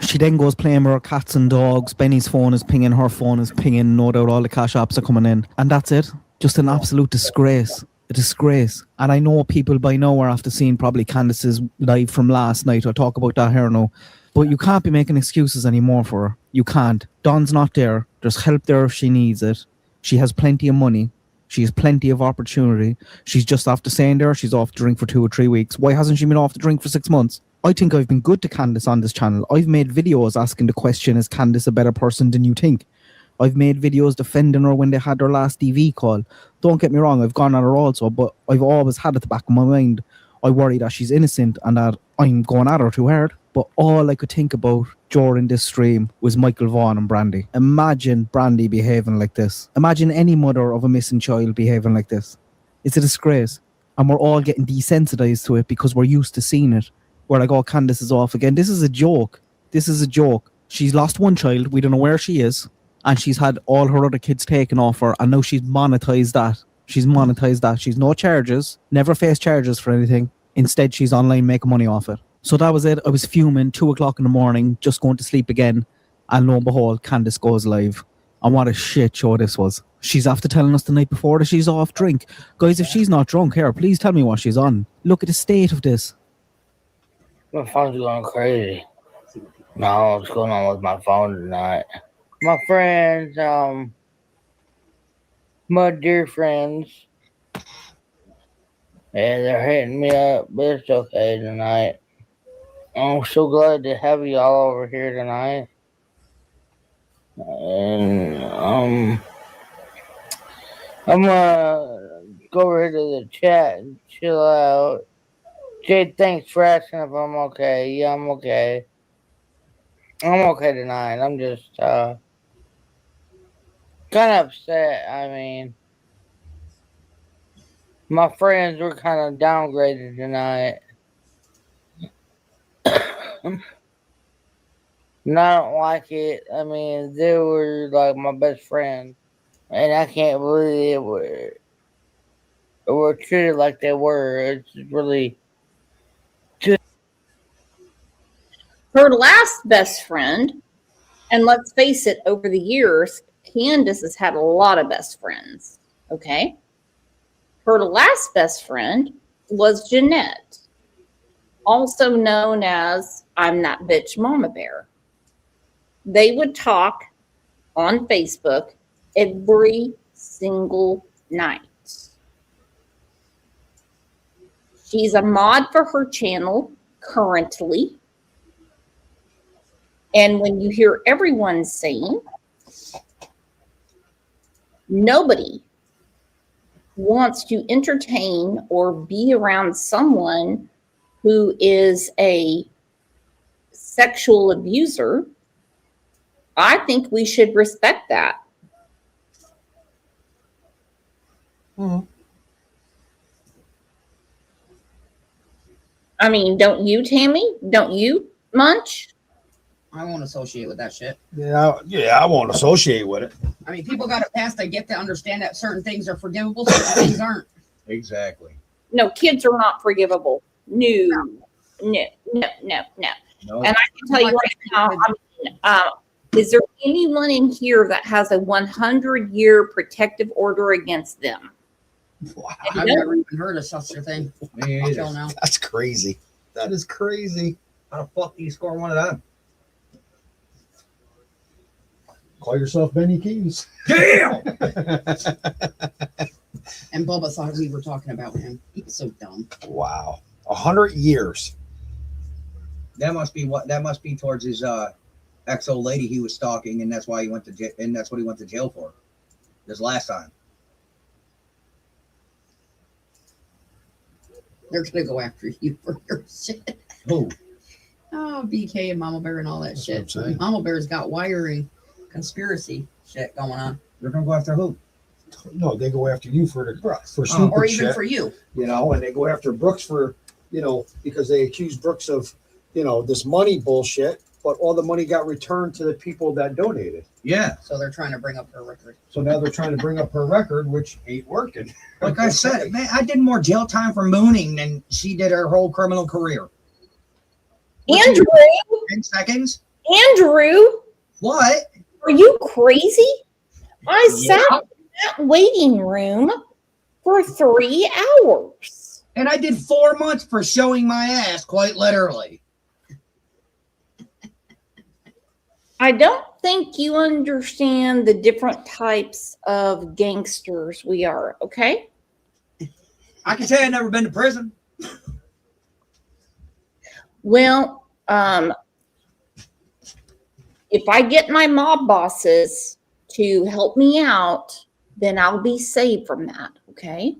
She then goes playing with her cats and dogs. Benny's phone is pinging, her phone is pinging. No doubt all the cash apps are coming in. And that's it. Just an absolute disgrace. A disgrace. And I know people by now are after seeing probably Candace's live from last night. I'll talk about that here now. But you can't be making excuses anymore for her. You can't. Dawn's not there. There's help there if she needs it. She has plenty of money. She has plenty of opportunity. She's just after saying there she's off to drink for 2 or 3 weeks. Why hasn't she been off to drink for 6 months? I think I've been good to Candace on this channel. I've made videos asking the question, is Candace a better person than you think? I've made videos defending her when they had their last DV call. Don't get me wrong, I've gone at her also, but I've always had at the back of my mind, I worry that she's innocent and that I'm going at her too hard. But all I could think about during this stream was Michael Vaughan and Brandy. Imagine Brandy behaving like this. Imagine any mother of a missing child behaving like this. It's a disgrace. And we're all getting desensitized to it because we're used to seeing it. We're like, oh, Candace is off again. This is a joke. This is a joke. She's lost one child. We don't know where she is. And she's had all her other kids taken off her. And now she's monetized that. She's monetized that. She's no charges. Never faced charges for anything. Instead, she's online making money off it. So that was it. I was fuming, 2 o'clock in the morning, just going to sleep again. And lo and behold, Candace goes live. And what a shit show this was. She's after telling us the night before that she's off drink. Guys, if she's not drunk, here, please tell me what she's on. Look at the state of this. My phone's going crazy. No, what's going on with my phone tonight? My friends, my dear friends, yeah, they're hitting me up, but it's okay tonight. I'm so glad to have you all over here tonight. And I'm gonna go over to the chat and chill out. Jade, thanks for asking if I'm okay. Yeah, I'm okay. I'm okay tonight. I'm just kind of upset. I mean, my friends were kind of downgraded tonight. And I don't like it. I mean, they were like my best friend. And I can't believe they were treated like they were. It's really... Her last best friend, and let's face it, over the years, Candace has had a lot of best friends, okay? Her last best friend was Jeanette, also known as I'm That Bitch Mama Bear. They would talk on Facebook every single night. She's a mod for her channel currently. And when you hear everyone saying, nobody wants to entertain or be around someone who is a sexual abuser, I think we should respect that. Mm-hmm. I mean, don't you, Tammy? Don't you, Munch? I won't associate with that shit. Yeah, I won't associate with it. I mean, people got it past. I get to understand that certain things are forgivable, certain things aren't. Exactly. No, kids are not forgivable. No. And I can tell you right now, Is there anyone in here that has a 100-year protective order against them? Wow. I've never even heard of such a thing. Until now. That's crazy. That is crazy. How the fuck do you score one of them? Call yourself Benny Keys. Damn! And Bubba thought we were talking about him. He's so dumb. Wow. 100 years. That must be what. That must be towards his ex-old lady he was stalking, and that's why he went to jail. And that's what he went to jail for. This last time. They're gonna go after you for your shit. Who? Oh, BK and Mama Bear and all that That's shit. what I'm saying. Mama Bear's got wiring conspiracy shit going on. They're gonna go after who? No, they go after you for Brooks. stupid Or even shit, for you. you know, and they go after Brooks for, you know, because they accuse Brooks of, you know, this money bullshit, but all the money got returned to the people that donated. Yeah. So they're trying to bring up her record. So now they're trying to bring up her record, which ain't working. Like I said, man, I did more jail time for mooning than she did her whole criminal career. Andrew, 10 seconds? Andrew, What? are you crazy? I Yeah. sat in that waiting room for 3 hours. And I did 4 months for showing my ass, quite literally. I don't think you understand the different types of gangsters we are, okay? I can say I've never been to prison. Well, if I get my mob bosses to help me out, then I'll be saved from that, okay?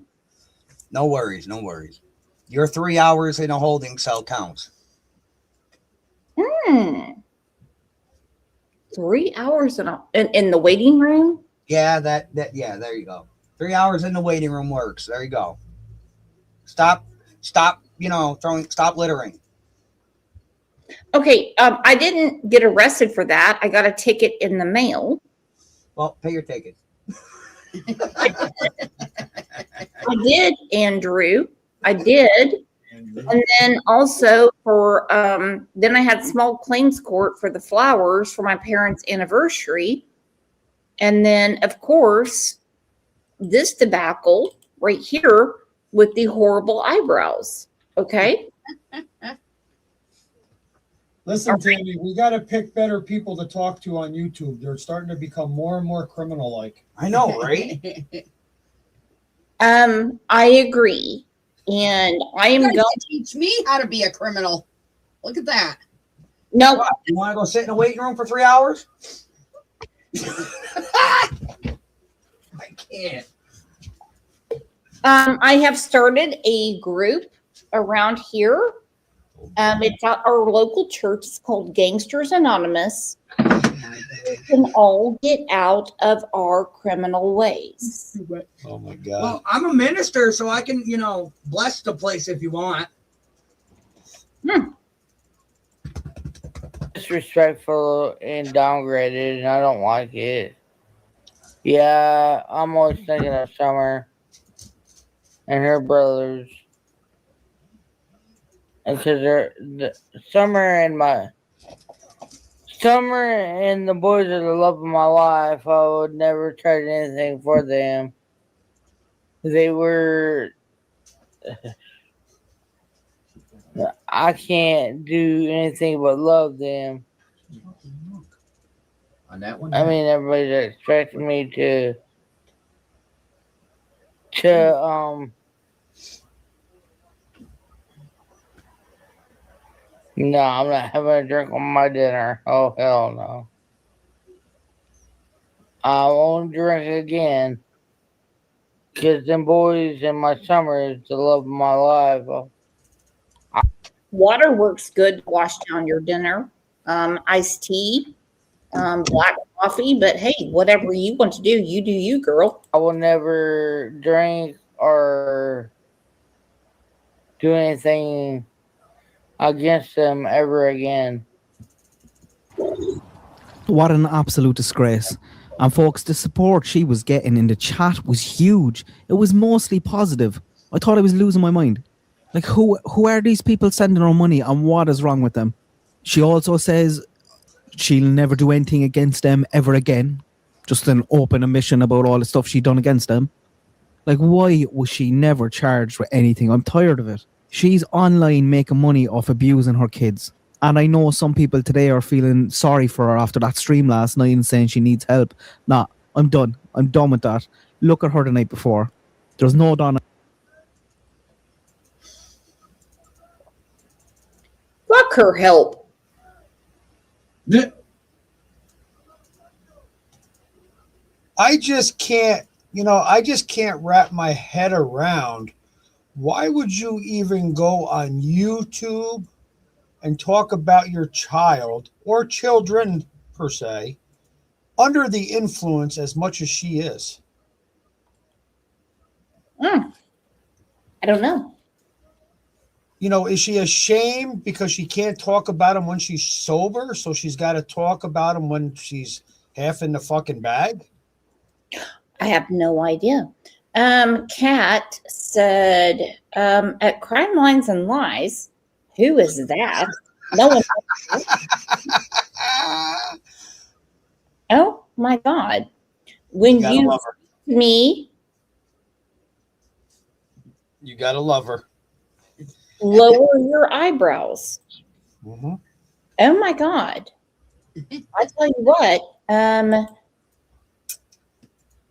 No worries, no worries. Your 3 hours in a holding cell counts. 3 hours in the waiting room? Yeah, yeah, there you go. 3 hours in the waiting room works. There you go. Stop, you know, stop littering. Okay, I didn't get arrested for that. I got a ticket in the mail. Well, pay your ticket. I did, Andrew. I did. And then also for, then I had small claims court for the flowers for my parents' anniversary. And then, of course, this debacle right here with the horrible eyebrows. Okay. Listen, Tammy, we got to pick better people to talk to on YouTube. They're starting to become more and more criminal-like. I know, right? I agree. And I am going going to teach me how to be a criminal. Look at that. No. What, you want to go sit in a waiting room for 3 hours? I can't. I have started a group around here. It's at our local church. It's called Gangsters Anonymous. We can all get out of our criminal ways. Oh my God. Well, I'm a minister, so I can, you know, bless the place if you want. Disrespectful and downgraded, and I don't like it. Yeah, I'm always thinking of Summer and her brothers. And because Summer and the boys are the love of my life, I would never trade anything for them. They were. I can't do anything but love them. On that one? I mean, everybody's expecting me to no, I'm not having a drink on my dinner. Oh, hell no. I won't drink again. Because them boys and my Summer is the love of my life. Water works good to wash down your dinner. Iced tea, black coffee. But hey, whatever you want to do you, girl. I will never drink or do anything against them ever again. What an absolute disgrace. And folks, the support she was getting in the chat was huge. It was mostly positive. I thought I was losing my mind. Like, who are these people sending her money and what is wrong with them? She also says she'll never do anything against them ever again. Just an open admission about all the stuff she'd done against them. Like, why was she never charged with anything? I'm tired of it. She's online making money off abusing her kids. And I know some people today are feeling sorry for her after that stream last night and saying she needs help. Nah, I'm done. I'm done with that. Look at her the night before. There's no Donna. Fuck her help. I just can't, I just can't wrap my head around why would you even go on YouTube and talk about your child or children per se under the influence as much as she is? I don't know. Is she ashamed because she can't talk about him when she's sober, so she's got to talk about him when she's half in the fucking bag? I have no idea. Kat said, at Crime Lines and Lies, who is that? No one. Oh my God. When you me, you gotta love her. Lower your eyebrows. Mm-hmm. Oh my God. I tell you what,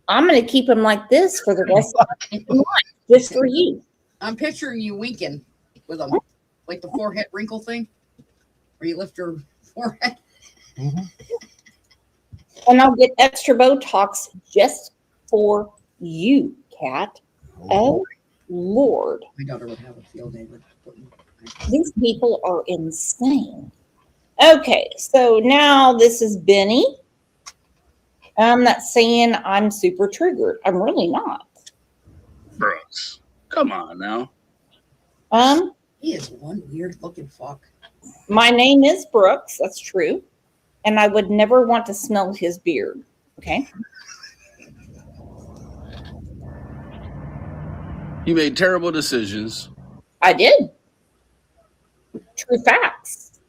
I'm going to keep him like this for the rest of my life, just for you. I'm picturing you winking with a, like the forehead wrinkle thing, where you lift your forehead. Mm-hmm. And I'll get extra Botox just for you, Kat. Oh, Lord. My daughter would have a field day with These people are insane. Okay, so now this is Benny. I'm not saying I'm super triggered. I'm really not. Brooks, come on now. He is one weird looking fuck. My name is Brooks. That's true. And I would never want to smell his beard. Okay. You made terrible decisions. I did. True facts.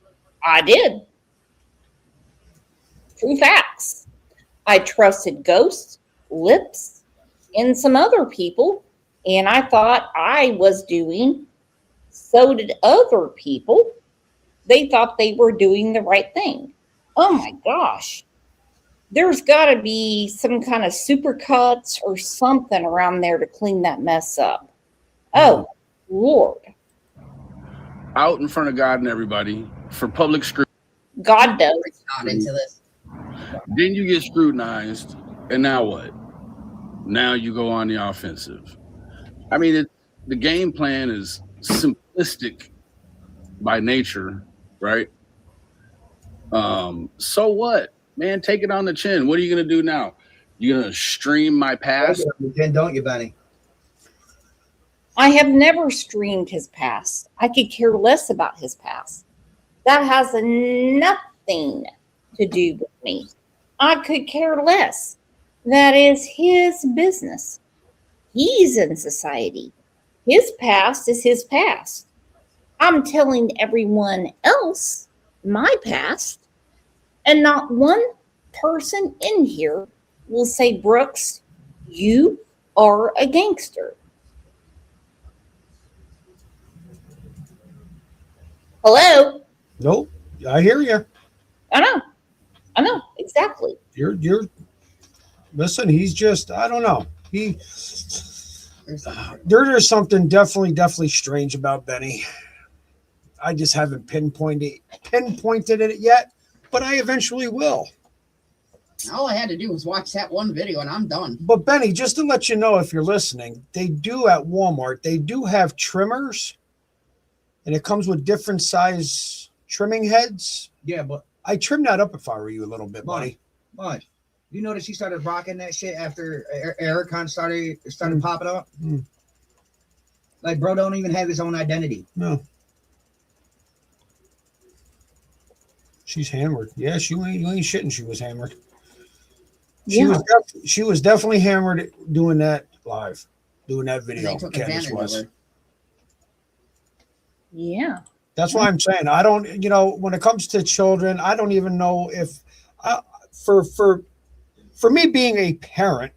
I did. True facts. I trusted ghosts, lips, and some other people, and I thought I was doing, so did other people. They thought they were doing the right thing. Oh my gosh. There's got to be some kind of supercuts or something around there to clean that mess up. Oh, Lord. Out in front of God and everybody for public scrutiny. God does. Not into this. Then you get scrutinized, and now what? Now you go on the offensive. I mean, the game plan is simplistic by nature, right? So what? Man, take it on the chin. What are you going to do now? You're going to stream my past? Don't you, Benny? I have never streamed his past. I could care less about his past. That has nothing to do with me. I could care less. That is his business. He's in society. His past is his past. I'm telling everyone else my past, and not one person in here will say, Brooks, you are a gangster. Hello? Nope. I hear you. I know. Exactly. You're listen, he's just, I don't know. There's something definitely strange about Benny. I just haven't pinpointed it yet, but I eventually will. All I had to do was watch that one video and I'm done. But Benny, just to let you know, if you're listening, they do at Walmart, they do have trimmers, and it comes with different size trimming heads. Yeah, but I trimmed that up if I were you a little bit, buddy. But you notice he started rocking that shit after Ericon started popping up? Mm. Like, bro don't even have his own identity. No. She's hammered. Yeah, you ain't shitting. She was hammered. She was definitely hammered doing that live, doing that video. They took advantage of her. Yeah. That's what I'm saying. I don't, when it comes to children, I don't even know if, for me being a parent,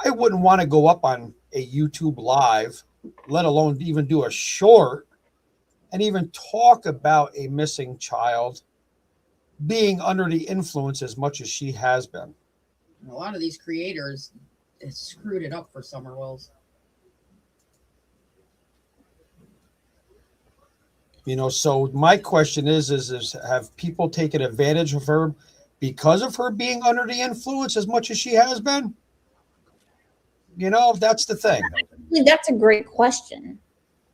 I wouldn't want to go up on a YouTube live, let alone even do a short, and even talk about a missing child being under the influence as much as she has been. A lot of these creators screwed it up for Summer Wells. So my question is have people taken advantage of her because of her being under the influence as much as she has been? That's the thing. That's a great question.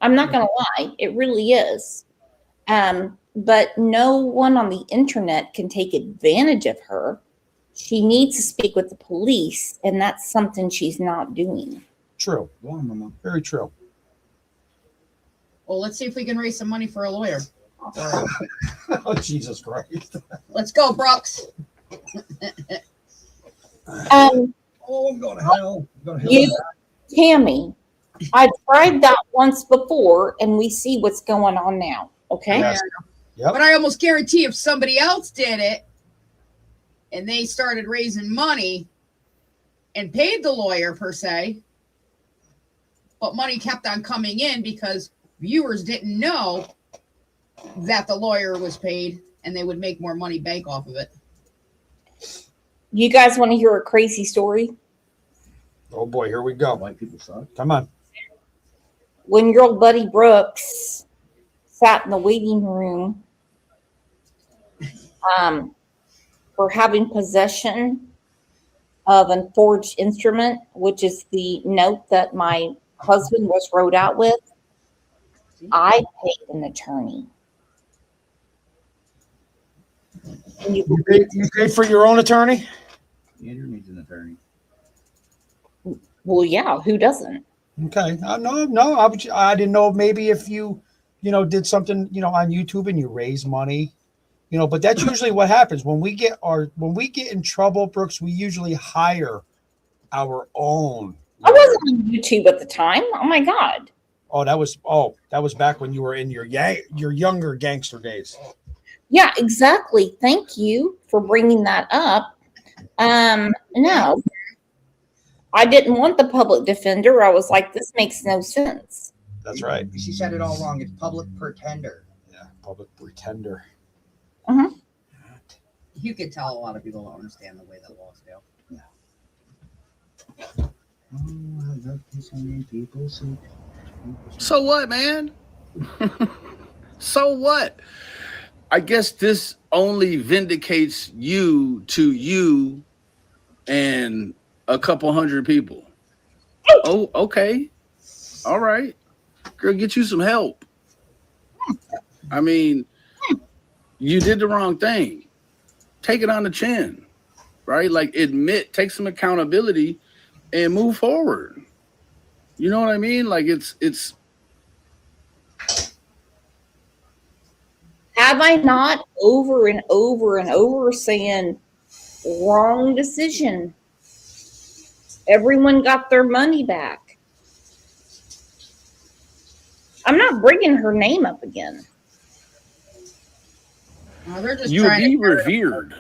I'm not going to lie. It really is. But no one on the internet can take advantage of her. She needs to speak with the police, and that's something she's not doing. True. Very true. Well, let's see if we can raise some money for a lawyer. Oh, Jesus Christ. Let's go, Brooks. I'm going to hell. Tammy, I tried that once before, and we see what's going on now. Okay. Yes. Yep. But I almost guarantee if somebody else did it and they started raising money and paid the lawyer per se, but money kept on coming in because viewers didn't know that the lawyer was paid and they would make more money bank off of it. You guys want to hear a crazy story? Oh boy, here we go. White people suck. Come on. When your old buddy Brooks sat in the waiting room for having possession of a forged instrument, which is the note that my husband was wrote out with, I paid an attorney. You paid for your own attorney? Andrew needs an attorney. Well, yeah, who doesn't? Okay. No. I didn't know maybe if you did something, on YouTube and you raise money, but that's usually what happens when we get in trouble, Brooks, we usually hire our own. I wasn't on YouTube at the time. Oh my God. That was back when you were in your younger gangster days. Yeah, exactly. Thank you for bringing that up. No, I didn't want the public defender. I was like, this makes no sense. That's right. She said it all wrong. It's public pretender. Yeah, public pretender. Uh-huh. You could tell a lot of people don't understand the way that laws go. Oh, I love kissing people. So what, man? So what? I guess this only vindicates you to you and a couple hundred people. Oh, okay. All right. Girl, get you some help. I mean, you did the wrong thing. Take it on the chin, right? Like take some accountability and move forward. You know what I mean? Like it's. Have I not over and over and over saying wrong decision? Everyone got their money back. I'm not bringing her name up again. Well, they're just You would be revered.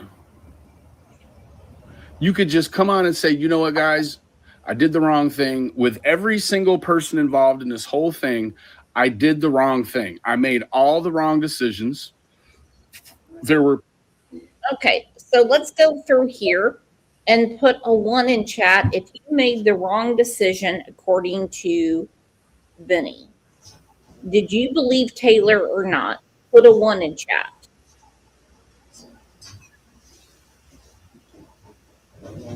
You could just come on and say, you know what, guys, I did the wrong thing. With every single person involved in this whole thing, I did the wrong thing. I made all the wrong decisions. Okay, so let's go through here and put a 1 in chat if you made the wrong decision according to Vinny. Did you believe Taylor or not? Put a 1 in chat.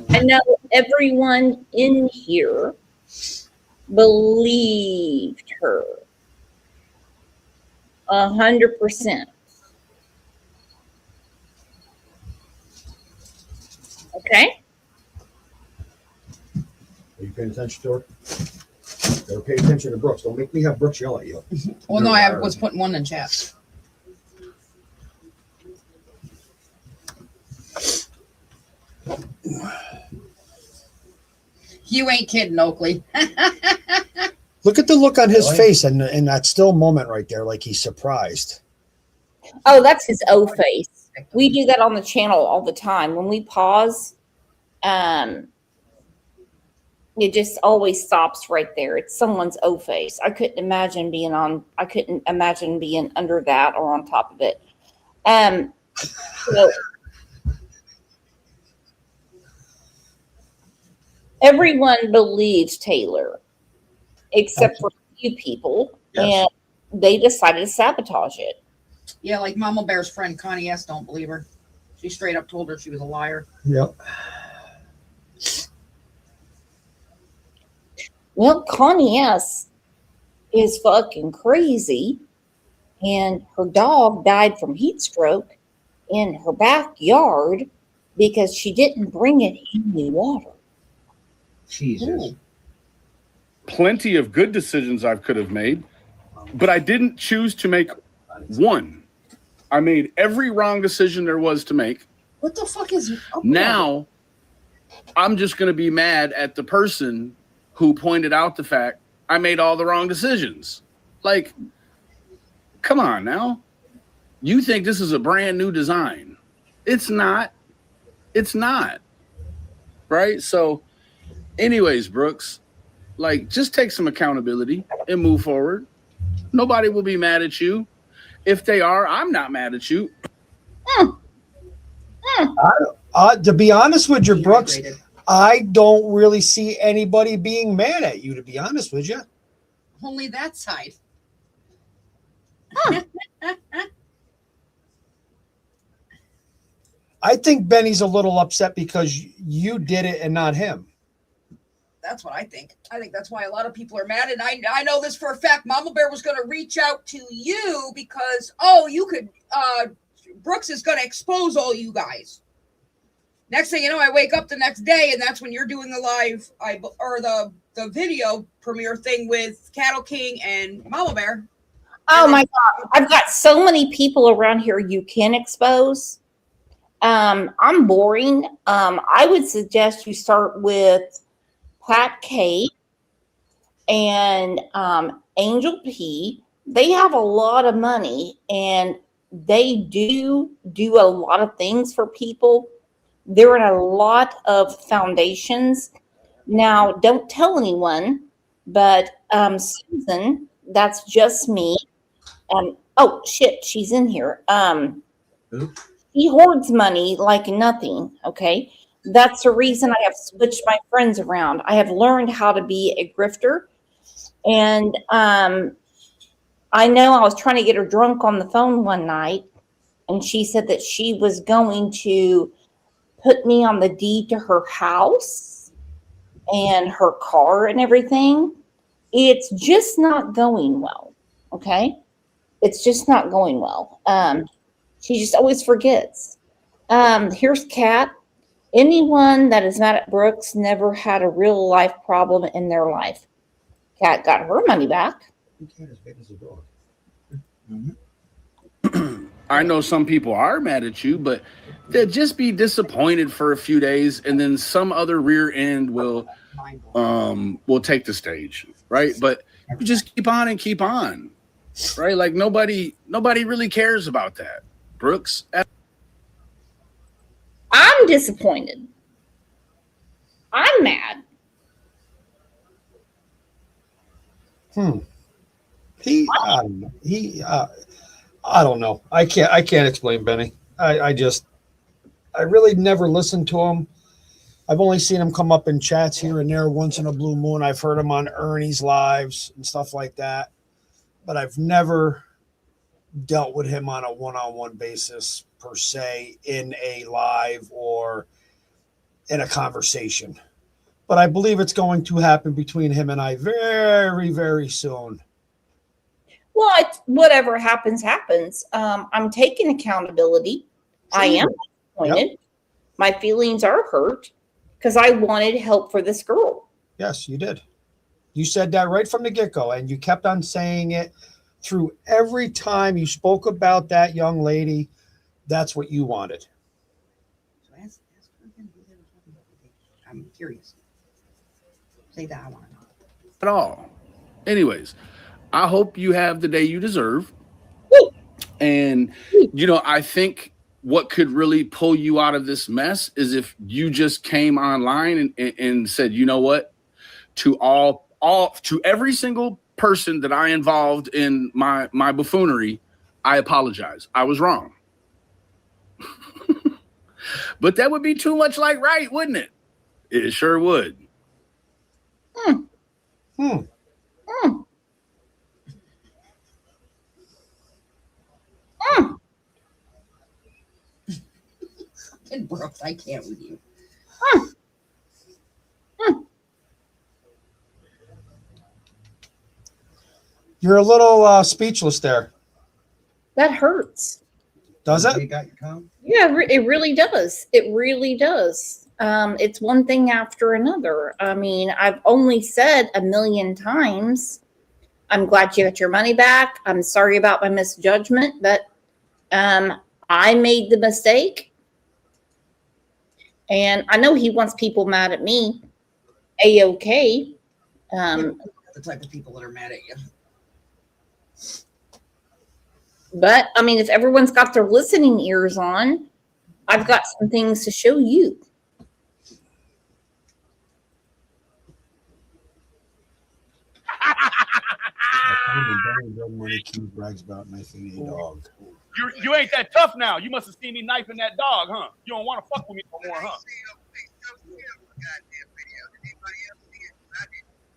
I know everyone in here believed her 100%. Okay. Are you paying attention to her? Better pay attention to Brooks. Don't make me have Brooks yell at you. Well, no, I was putting 1 in chat. You ain't kidding, Oakley. Look at the look on his Really? face and in that still moment right there, like he's surprised. Oh, that's his O face. We do that on the channel all the time. When we pause, it just always stops right there. It's someone's O face. I couldn't imagine being under that or on top of it. So everyone believes Taylor, except for a few people, Yes. and they decided to sabotage it. Yeah, like Mama Bear's friend Connie S. don't believe her. She straight up told her she was a liar. Yep. Well, Connie S. is fucking crazy, and her dog died from heat stroke in her backyard because she didn't bring it any water. Jesus. Plenty of good decisions I could have made, but I didn't choose to make one. I made every wrong decision there was to make. What the fuck is Now, I'm just going to be mad at the person who pointed out the fact I made all the wrong decisions. Like, come on now. You think this is a brand new design. It's not. It's not. Right? So, anyways, Brooks, like, just take some accountability and move forward. Nobody will be mad at you. If they are, I'm not mad at you. To be honest with you, Brooks, I don't really see anybody being mad at you, to be honest with you. Only that side. I think Benny's a little upset because you did it and not him. That's what I think. I think that's why a lot of people are mad. And I know this for a fact. Mama Bear was going to reach out to you because, you could, Brooks is going to expose all you guys. Next thing you know, I wake up the next day and that's when you're doing the live or the video premiere thing with Cattle King and Mama Bear. Oh my God. I've got so many people around here you can expose. I'm boring. I would suggest you start with Pat K and Angel P. They have a lot of money and they do a lot of things for people. They're in a lot of foundations. Now, don't tell anyone, but Susan, that's just me. Oh shit, she's in here. He hoards money like nothing. Okay. That's the reason I have switched my friends around. I have learned how to be a grifter. And I know I was trying to get her drunk on the phone one night, and she said that she was going to put me on the deed to her house and her car and everything. It's just not going well. Okay. It's just not going well. She just always forgets. Here's Kat. Anyone that is mad at Brooks never had a real life problem in their life. Kat got her money back. I know some people are mad at you, but they'll just be disappointed for a few days, and then some other rear end will take the stage, right? But you just keep on and keep on, right? Like nobody really cares about that, Brooks. I'm disappointed. I'm mad. I don't know. I can't explain Benny. I really never listened to him. I've only seen him come up in chats here and there once in a blue moon. I've heard him on Ernie's lives and stuff like that, but I've never dealt with him on a one-on-one basis per se in a live or in a conversation. But I believe it's going to happen between him and I very, very soon. Well, whatever happens, happens. I'm taking accountability. I am disappointed. Yep. My feelings are hurt because I wanted help for this girl. Yes, you did. You said that right from the get-go, and you kept on saying it through every time you spoke about that young lady. That's what you wanted. So ask her again. I'm curious. Say that I want to know. At all. Anyways, I hope you have the day you deserve. And, you know, I think what could really pull you out of this mess is if you just came online and said, you know what, to to every single person that I involved in my buffoonery, I apologize. I was wrong. But that would be too much like right, wouldn't it? It sure would. And Brooks, I can't with you. You're a little speechless there. That hurts. Does it? You got your comb? Yeah, it really does. It really does. It's one thing after another. I mean, I've only said a million times, I'm glad you got your money back. I'm sorry about my misjudgment, but I made the mistake. And I know he wants people mad at me. A-okay. The type of people that are mad at you. But, I mean, if everyone's got their listening ears on, I've got some things to show you. Brags about knifing a dog. You ain't that tough now. You must have seen me knifing that dog, huh? You don't want to fuck with me no more, huh?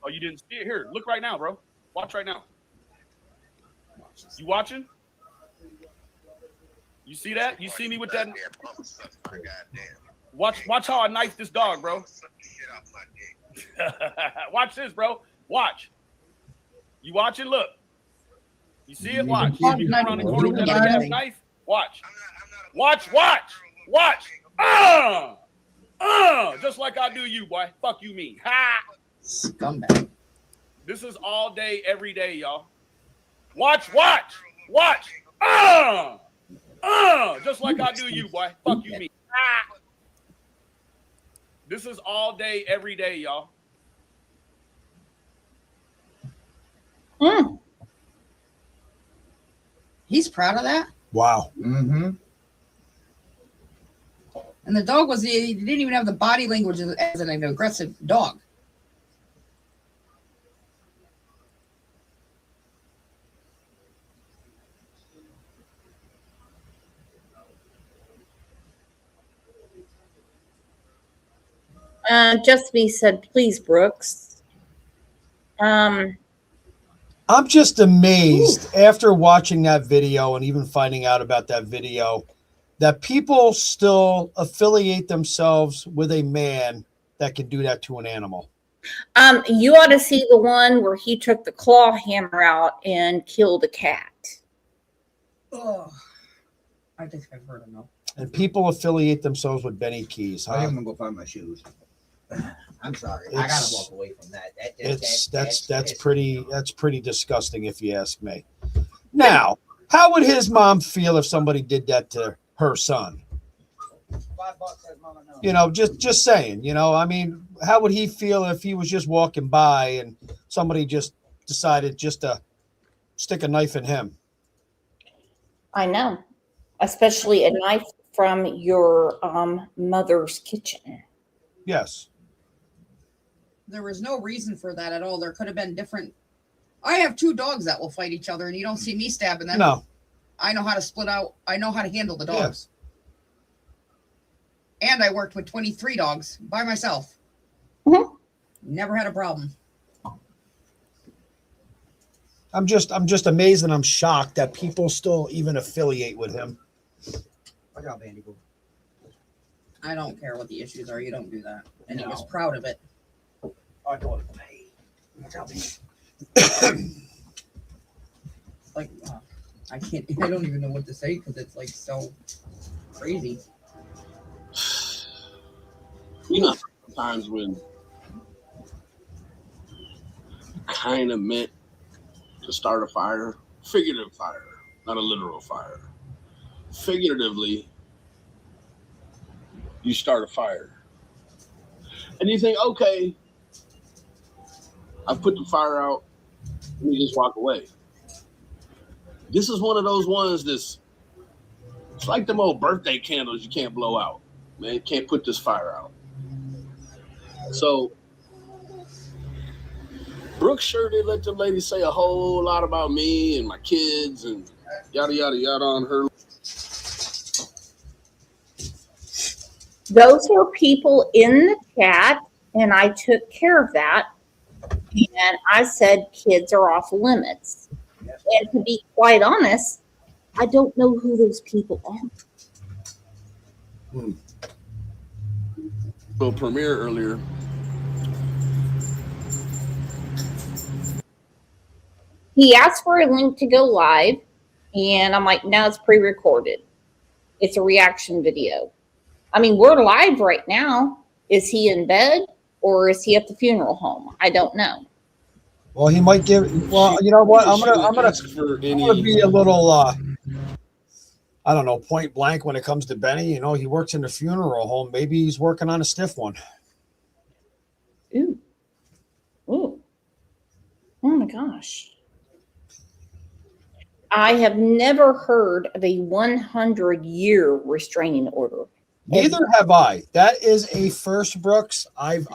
Oh, you didn't see it? Here, look right now, bro. Watch right now. You watching? You see that? You see me with that? Watch how I knife this dog, bro. Watch this, bro. Watch. You watching? Look. You see it? Watch. You come around the corner with that big ass knife. Watch. Watch. Just like I do you, boy. Fuck you, me. Ha! Scumbag. This is all day, every day, y'all. Watch. Just like I do you, boy. Fuck you, me. Ha! This is all day, every day, y'all. He's proud of that. Wow. Mm-hmm. And the dog he didn't even have the body language as an aggressive dog. Just me said, please, Brooks. I'm just amazed after watching that video and even finding out about that video that people still affiliate themselves with a man that can do that to an animal. You ought to see the one where he took the claw hammer out and killed a cat. Oh, I think I've heard enough. And people affiliate themselves with Benny Keys. I am gonna go find my shoes. I'm sorry. I gotta walk away from that. That's pretty disgusting, if you ask me. Now, how would his mom feel if somebody did that to her son? You know, just saying. You know, I mean, how would he feel if he was just walking by and somebody just decided just to stick a knife in him? I know, especially a knife from your mother's kitchen. Yes. There was no reason for that at all. There could have been different. I have 2 dogs that will fight each other, and you don't see me stabbing them. No. I know how to split out. I know how to handle the dogs. Yeah. And I worked with 23 dogs by myself. Mm-hmm. Never had a problem. I'm just amazed and I'm shocked that people still even affiliate with him. I don't care what the issues are. You don't do that. And he was proud of it. I don't like, I don't even know what to say because it's like so crazy. You know, sometimes when kind of meant to start a fire, figurative fire, not a literal fire. Figuratively, you start a fire. And you think, okay, I put the fire out, Let me just walk away. This is one of those ones it's like them old birthday candles you can't blow out. Man, you can't put this fire out. So Brooks sure did let the lady say a whole lot about me and my kids and yada, yada, yada on her. Those were people in the chat, and I took care of that. And I said kids are off limits. And to be quite honest, I don't know who those people are. So premiere earlier. He asked for a link to go live, and I'm like, no, it's pre-recorded. It's a reaction video. I mean, we're live right now. Is he in bed or is he at the funeral home? I don't know. Well, he might give. Well, you know what? I'm gonna be a little. I don't know, point blank when it comes to Benny. You know, he works in the funeral home. Maybe he's working on a stiff one. Ooh. Ooh. Oh my gosh. I have never heard of a 100-year restraining order. Neither have I. That is a first, Brooks. I've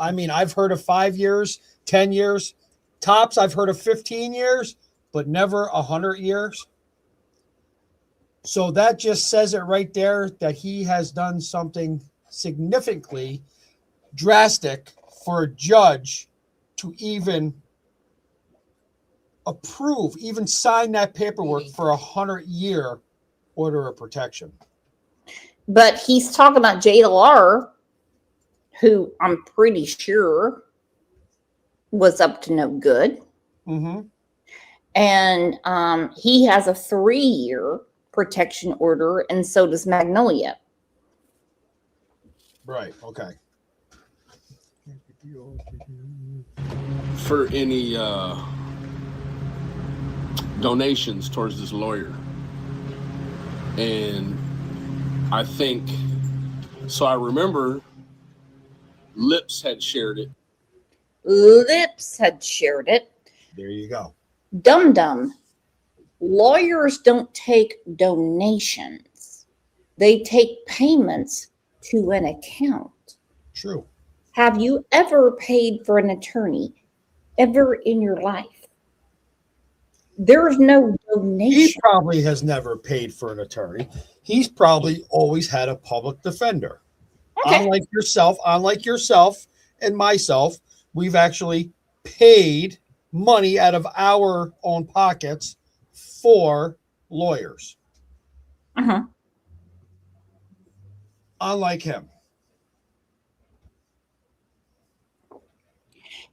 heard of 5 years, 10 years. Tops, I've heard of 15 years, but never 100 years. So that just says it right there that he has done something significantly drastic for a judge to even approve, even sign that paperwork for 100-year order of protection. But he's talking about JLR, who I'm pretty sure was up to no good. Mm-hmm. And he has a 3-year protection order, and so does Magnolia. Right. Okay. For any donations towards this lawyer. And I think, so I remember Lips had shared it. Lips had shared it. There you go. Dum Dum. Lawyers don't take donations. They take payments to an account. True. Have you ever paid for an attorney ever in your life? There's no donation. He probably has never paid for an attorney. He's probably always had a public defender. Okay. Unlike yourself and myself, we've actually paid money out of our own pockets for lawyers. Uh-huh. Unlike him.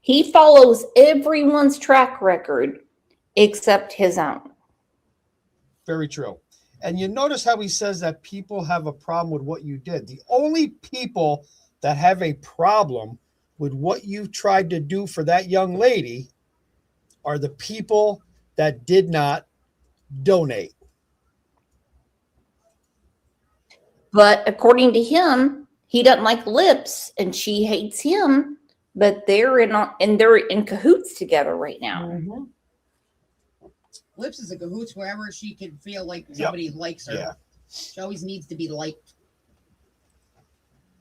He follows everyone's track record except his own. Very true. And you notice how he says that people have a problem with what you did. The only people that have a problem with what you tried to do for that young lady are the people that did not donate. But according to him, he doesn't like Lips and she hates him, but they're in cahoots together right now. Mm-hmm. Lips is a cahoots wherever she can feel like somebody likes her. Yeah. She always needs to be liked.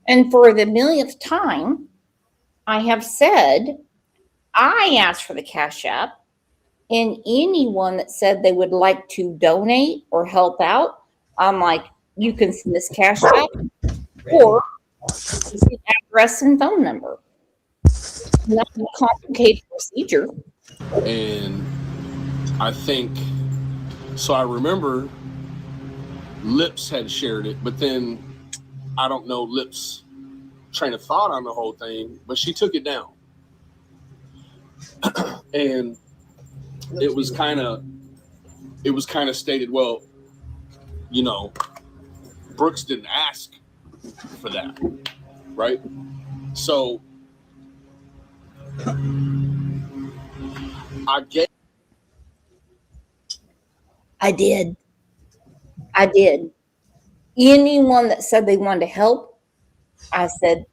And for the millionth time, I have said, I asked for the Cash App, and anyone that said they would like to donate or help out, I'm like, you can send this Cash App or the address and phone number. Not a complicated procedure. And I think, so I remember Lips had shared it, but then I don't know Lips' train of thought on the whole thing, but she took it down. And it was kind of stated, well, you know, Brooks didn't ask for that, right? So I did. Anyone that said they wanted to help, I said,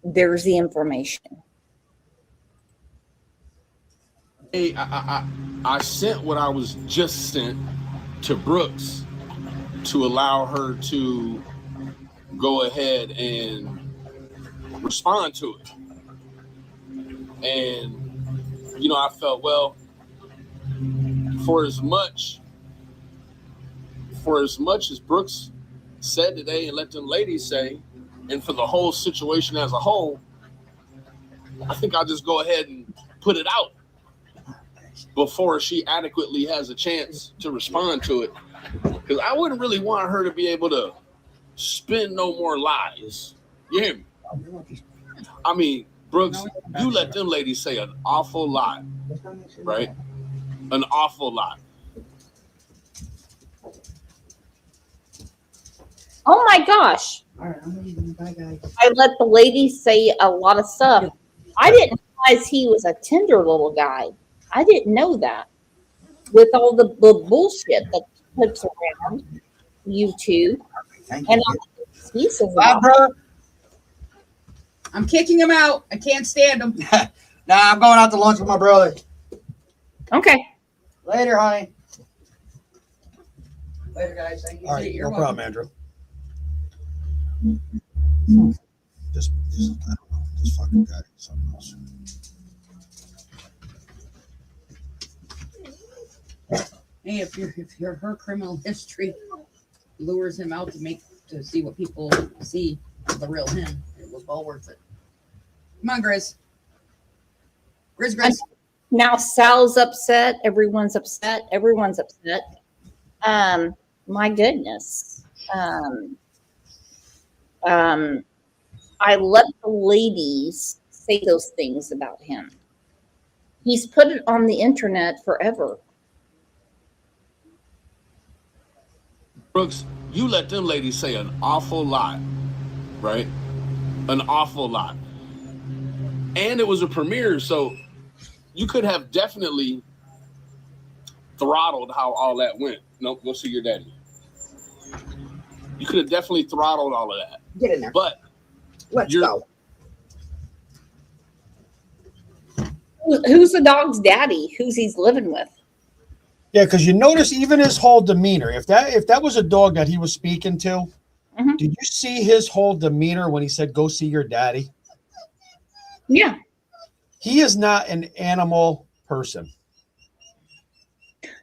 there's the information. Hey, I sent what I was just sent to Brooks to allow her to go ahead and respond to it. And, you know, I felt, well, for as much as Brooks said today and let them ladies say, and for the whole situation as a whole, I think I'll just go ahead and put it out before she adequately has a chance to respond to it. Because I wouldn't really want her to be able to spin no more lies. You hear me? I mean, Brooks, you let them ladies say an awful lot, right? An awful lot. Oh my gosh. All right, I'm leaving. Bye, guys. I let the ladies say a lot of stuff. I didn't realize he was a tender little guy. I didn't know that. With all the bullshit that puts around you two. Thank And you. all the excuses Bye, about bro. I'm kicking him out. I can't stand him. Nah, I'm going out to lunch with my brother. Okay. Later, honey. Later, guys. Thank you. All right, You're no welcome. problem, Andrew. Just I don't know, this fucking guy, something else. Hey, if her criminal history lures him out to see what people see of the real him, it was well worth it. Come on, Grizz. Grizz. Now Sal's upset. Everyone's upset. Everyone's upset. My goodness. I let the ladies say those things about him. He's put it on the internet forever. Brooks, you let them ladies say an awful lot, right? An awful lot. And it was a premiere, so you could have definitely throttled how all that went. Nope, go see your daddy. You could have definitely throttled all of that. Get in there. But Let's go. Who's the dog's daddy? Who's he's living with? Yeah, because you notice even his whole demeanor. If that was a dog that he was speaking to, did you see his whole demeanor when he said, "Go see your daddy"? Yeah. He is not an animal person.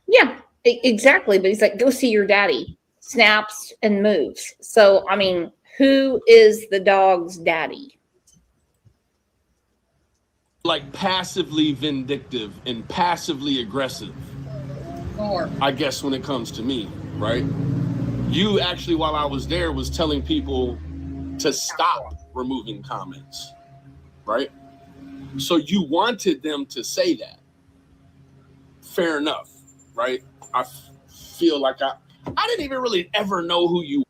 Yeah, exactly. But he's like, go see your daddy. Snaps and moves. So, I mean, who is the dog's daddy? like passively vindictive and passively aggressive. I guess when it comes to me, right? You actually, while I was there, was telling people to stop removing comments, right? So you wanted them to say that. Fair enough, right? I feel like I didn't even really ever know who you.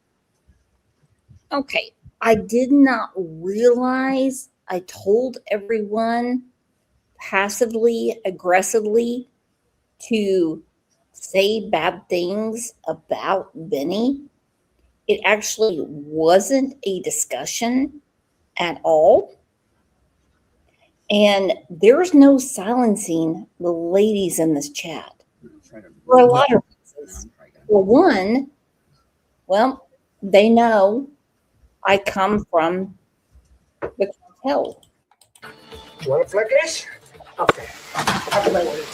Okay, I did not realize I told everyone passively, aggressively to say bad things about Benny. It actually wasn't a discussion at all. And there's no silencing the ladies in this chat for a lot of reasons. For one, well, they know I come from the cartel. You want to flick this? Okay. I'll play with it.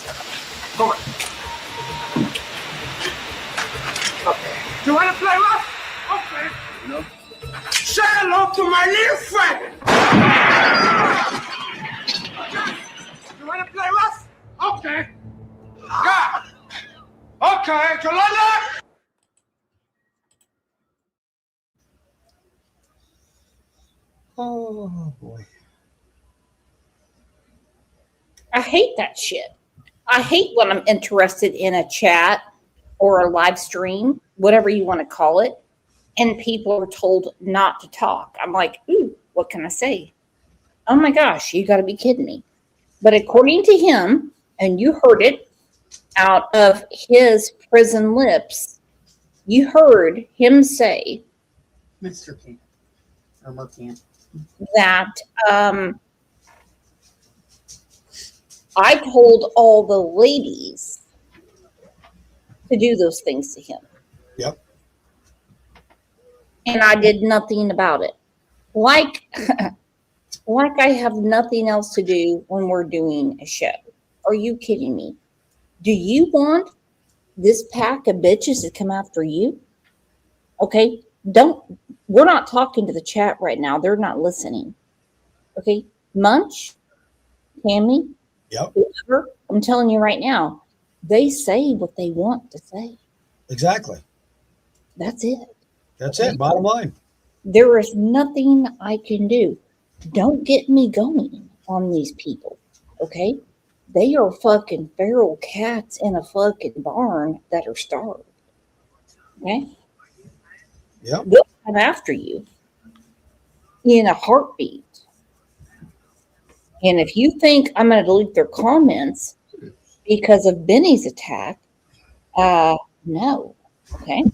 Come on. Okay. You want to play rough? Okay. No. Say hello to my little friend. You want to play rough? Okay. Yeah. Okay, Yolanda. Oh boy. I hate that shit. I hate when I'm interested in a chat or a live stream, whatever you want to call it, and people are told not to talk. I'm like, ooh, what can I say? Oh my gosh, you got to be kidding me. But according to him, and you heard it out of his prison lips, you heard him say Mr. King or Mercant that I told all the ladies to do those things to him. Yep. And I did nothing about it. Like I have nothing else to do when we're doing a show. Are you kidding me? Do you want this pack of bitches to come after you? Okay, we're not talking to the chat right now. They're not listening. Okay, Munch, Tammy, Yep. whoever, I'm telling you right now, they say what they want to say. Exactly. That's it. That's it. Bottom line. There is nothing I can do. Don't get me going on these people. Okay? They are fucking feral cats in a fucking barn that are starved. Okay? Yep. They'll come after you in a heartbeat. And if you think I'm going to delete their comments because of Benny's attack, no. Okay?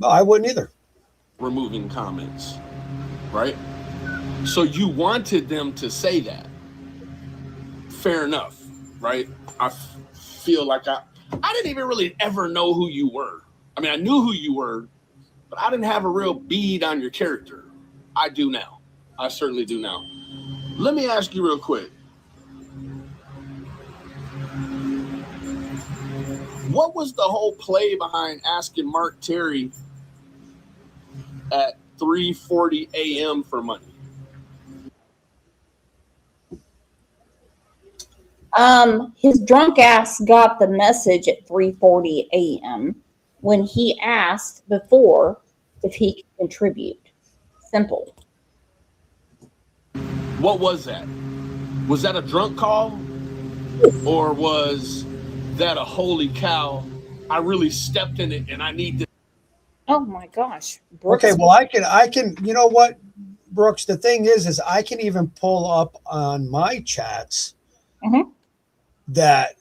No, I wouldn't either. Removing comments, right? So you wanted them to say that. Fair enough, right? I feel like I didn't even really ever know who you were. I mean, I knew who you were, but I didn't have a real bead on your character. I do now. I certainly do now. Let me ask you real quick. What was the whole play behind asking Mark Terry at 3:40 a.m. for money? His drunk ass got the message at 3:40 a.m. when he asked before if he could contribute. Simple. What was that? Was that a drunk call? Or was that a holy cow? I really stepped in it and I need to. Oh my gosh. Brooks. Okay, well, I can, you know what, Brooks, the thing is I can even pull up on my chats that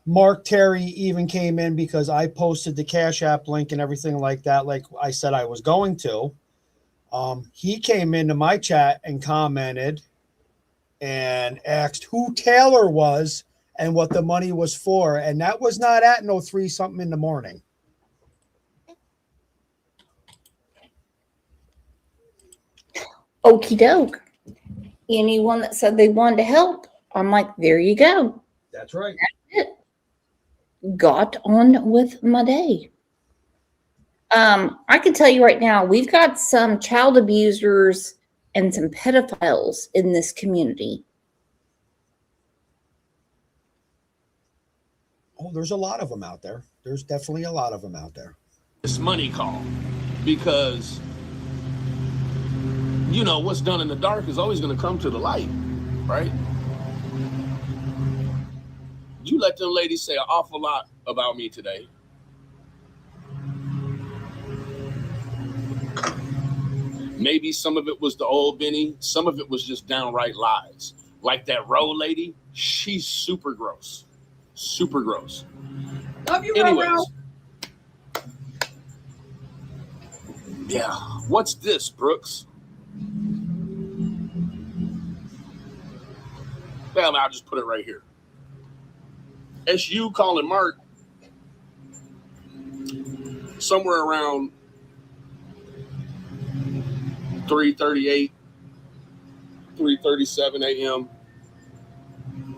Mark Terry even came in because I posted the Cash App link and everything like that, like I said I was going to. He came into my chat and commented and asked who Taylor was and what the money was for. And that was not at no 3 something in the morning. Okie doke. Anyone that said they wanted to help, I'm like, there you go. That's right. That's it. Got on with my day. I can tell you right now, we've got some child abusers and some pedophiles in this community. Oh, there's a lot of them out there. There's definitely a lot of them out there. This money call, because you know what's done in the dark is always going to come to the light, right? You let them ladies say an awful lot about me today. Maybe some of it was the old Benny, some of it was just downright lies. Like that Roe lady, she's super gross. Super gross. Love you, Anyways. Ro. Yeah, what's this, Brooks? Well, I'll just put it right here. SU calling Mark somewhere around 3:38, 3:37 a.m.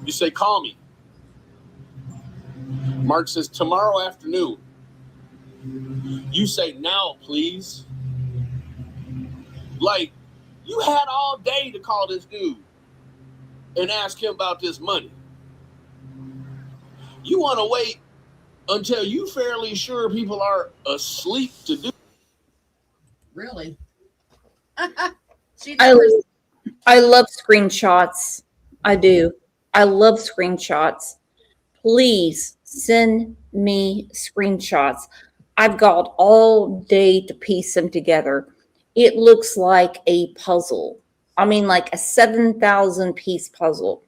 You say, call me. Mark says, tomorrow afternoon. You say, now, please. Like, you had all day to call this dude and ask him about this money. You want to wait until you fairly sure people are asleep to do. Really? I love screenshots. I do. I love screenshots. Please send me screenshots. I've got all day to piece them together. It looks like a puzzle. I mean, like a 7,000 piece puzzle.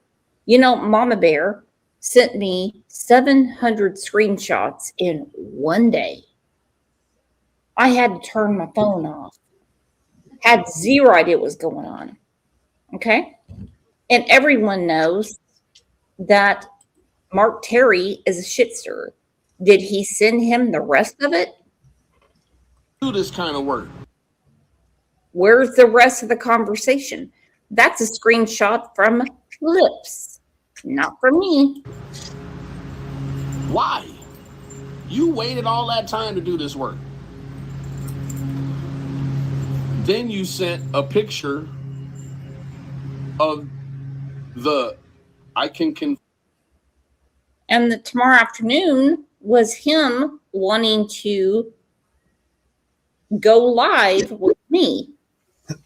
You know, Mama Bear sent me 700 screenshots in one day. I had to turn my phone off. Had zero idea what was going on. Okay? And everyone knows that Mark Terry is a shitster. Did he send him the rest of it? Do this kind of work. Where's the rest of the conversation? That's a screenshot from Lips, not from me. Why? You waited all that time to do this work. Then you sent a picture of the and the tomorrow afternoon was him wanting to go live with me.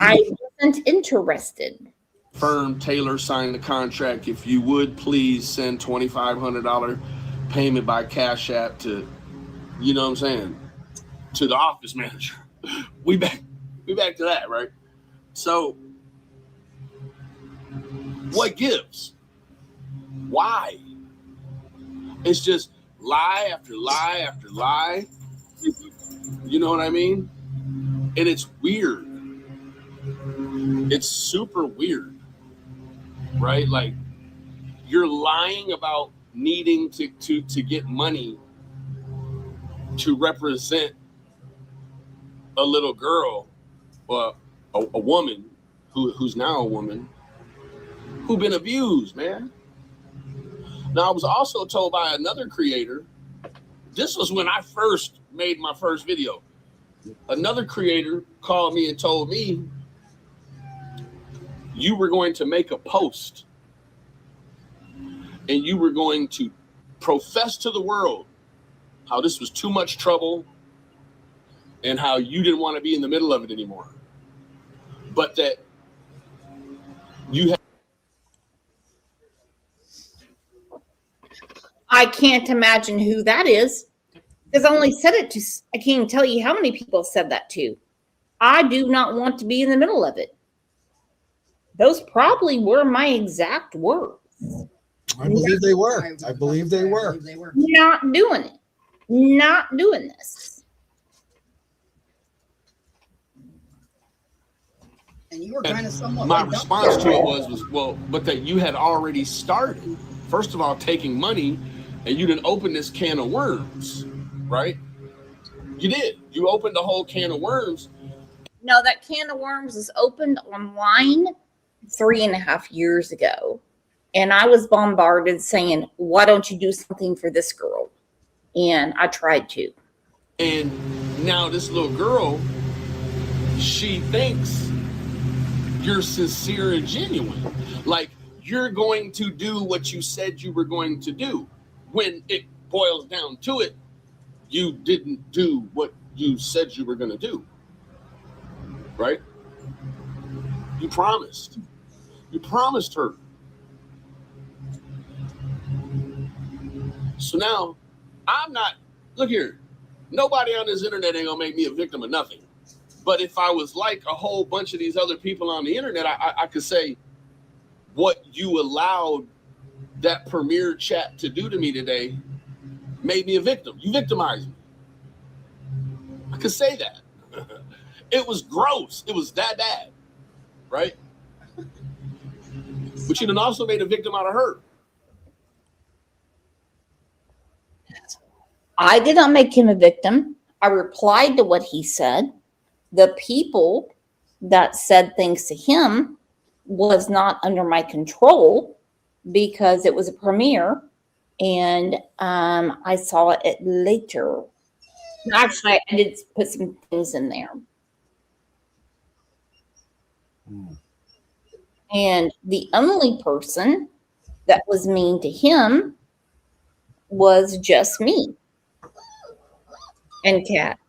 I wasn't interested. Firm Taylor signed the contract. If you would please send $2,500 payment by Cash App to, you know what I'm saying, to the office manager. We back to that, right? So what gives? Why? It's just lie after lie after lie. You know what I mean? And it's weird. It's super weird, right? Like, you're lying about needing to get money to represent a little girl, or a woman who's now a woman who been abused, man. Now, I was also told by another creator, this was when I first made my first video. Another creator called me and told me, you were going to make a post and you were going to profess to the world how this was too much trouble and how you didn't want to be in the middle of it anymore. But that you have. I can't imagine who that is, because I only said it to, I can't even tell you how many people said that to. I do not want to be in the middle of it. Those probably were my exact words. I believe they were. I believe they were. Not doing it. Not doing this. And you were kind of somewhat. My response to it was, well, but that you had already started. First of all, taking money, and you didn't open this can of worms, right? You did. You opened the whole can of worms. No, that can of worms was opened online 3.5 years ago. And I was bombarded saying, why don't you do something for this girl? And I tried to. And now this little girl, she thinks you're sincere and genuine. Like, you're going to do what you said you were going to do. When it boils down to it, you didn't do what you said you were going to do. Right? You promised. You promised her. So now, I'm not, look here, nobody on this internet ain't gonna make me a victim of nothing. But if I was like a whole bunch of these other people on the internet, I could say, what you allowed that premiere chat to do to me today made me a victim. You victimized me. I could say that. It was gross. It was that bad, right? But you then also made a victim out of her. I did not make him a victim. I replied to what he said. The people that said things to him was not under my control because it was a premiere, and I saw it later. Actually, I did put some things in there. And the only person that was mean to him was just me and Kat.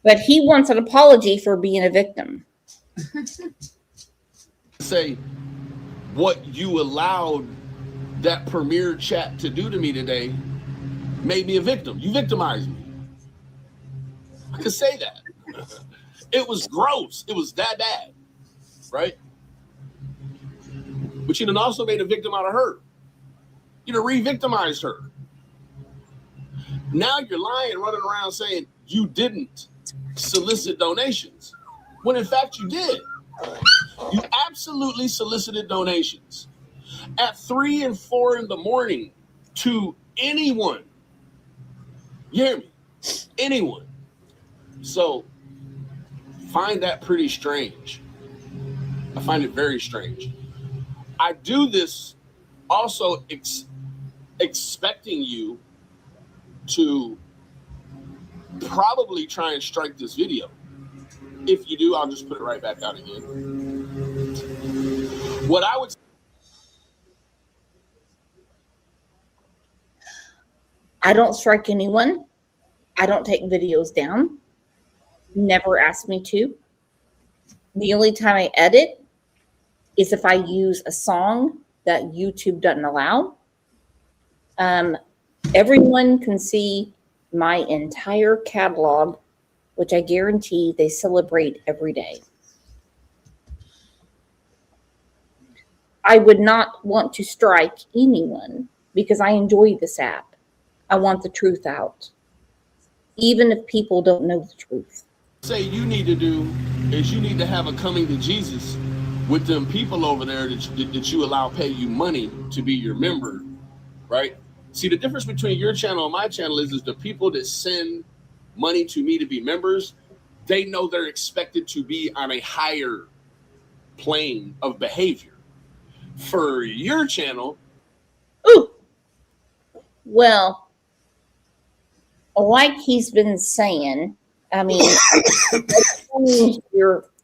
But he wants an apology for being a victim. Say, what you allowed that premiere chat to do to me today made me a victim. You victimized me. I could say that. It was gross. It was that bad, right? But you then also made a victim out of her. You know, re-victimized her. Now you're lying, running around saying you didn't solicit donations, when in fact you did. You absolutely solicited donations. at 3 and 4 in the morning to anyone. You hear me? Anyone. So find that pretty strange. I find it very strange. I do this also expecting you to probably try and strike this video. If you do, I'll just put it right back out again. What I would I don't strike anyone. I don't take videos down. Never asked me to. The only time I edit is if I use a song that YouTube doesn't allow. Everyone can see my entire catalog, which I guarantee they celebrate every day. I would not want to strike anyone because I enjoy this app. I want the truth out, even if people don't know the truth. say you need to do is you need to have a coming to Jesus with them people over there that you allow pay you money to be your member, right? See, the difference between your channel and my channel is the people that send money to me to be members, they know they're expected to be on a higher plane of behavior. For your channel, well, like he's been saying, I mean,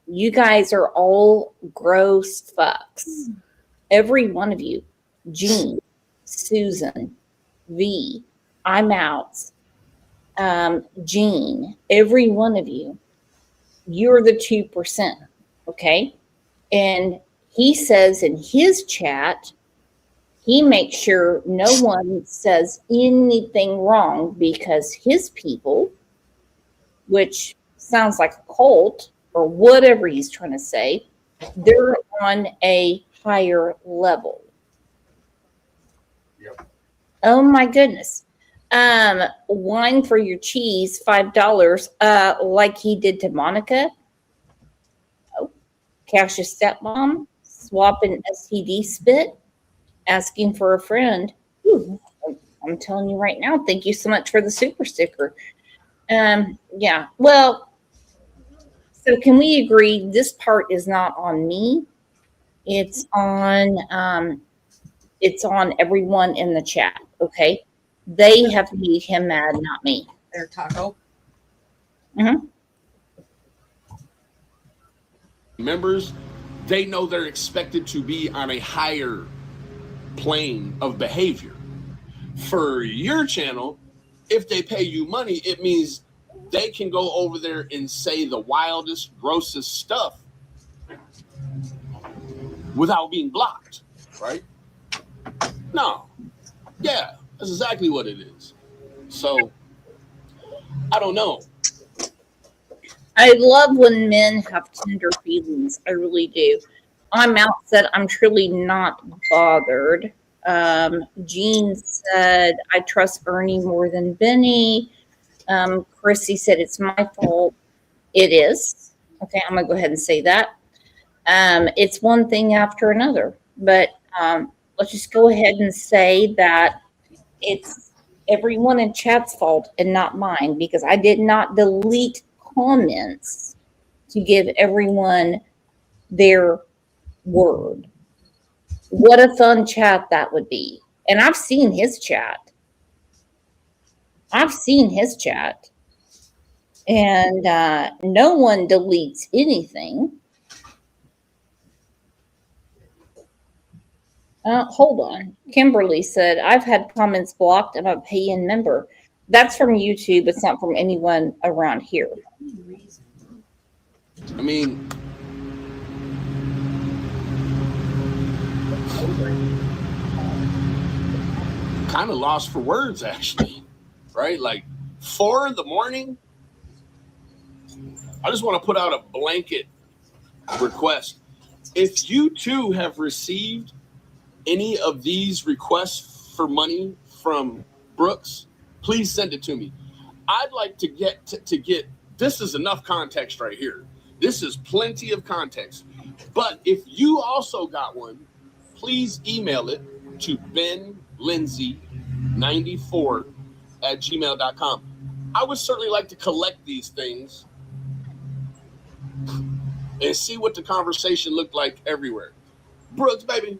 you guys are all gross fucks. Every one of you. Jean, Susan, V, I'm out. Jean, every one of you. You're the 2%. Okay? And he says in his chat, he makes sure no one says anything wrong because his people, which sounds like a cult or whatever he's trying to say, they're on a higher level. Yep. Oh my goodness. Wine for your cheese, $5, like he did to Monica. Oh, Cash's stepmom, swapping STD spit, asking for a friend. Ooh, I'm telling you right now, thank you so much for the super sticker. Yeah, well, so can we agree this part is not on me? It's on everyone in the chat, okay? They have to make him mad, not me. Their taco. Mm-hmm. members, they know they're expected to be on a higher plane of behavior. For your channel, if they pay you money, it means they can go over there and say the wildest, grossest stuff without being blocked, right? No. Yeah, that's exactly what it is. So, I don't know. I love when men have tender feelings. I really do. I'm out said I'm truly not bothered. Jean said I trust Ernie more than Benny. Chrissy said it's my fault. It is. Okay, I'm gonna go ahead and say that. It's one thing after another, but let's just go ahead and say that it's everyone in chat's fault and not mine, because I did not delete comments to give everyone their word. What a fun chat that would be. And I've seen his chat. And no one deletes anything. Hold on. Kimberly said, I've had comments blocked and I'm a pay-in member. That's from YouTube. It's not from anyone around here. I mean, kind of lost for words, actually, right? Like 4 in the morning. I just want to put out a blanket request. If you too have received any of these requests for money from Brooks, please send it to me. I'd like to get this is enough context right here. This is plenty of context. But if you also got one please email it to benlindsay94@gmail.com. I would certainly like to collect these things and see what the conversation looked like everywhere. Brooks, baby.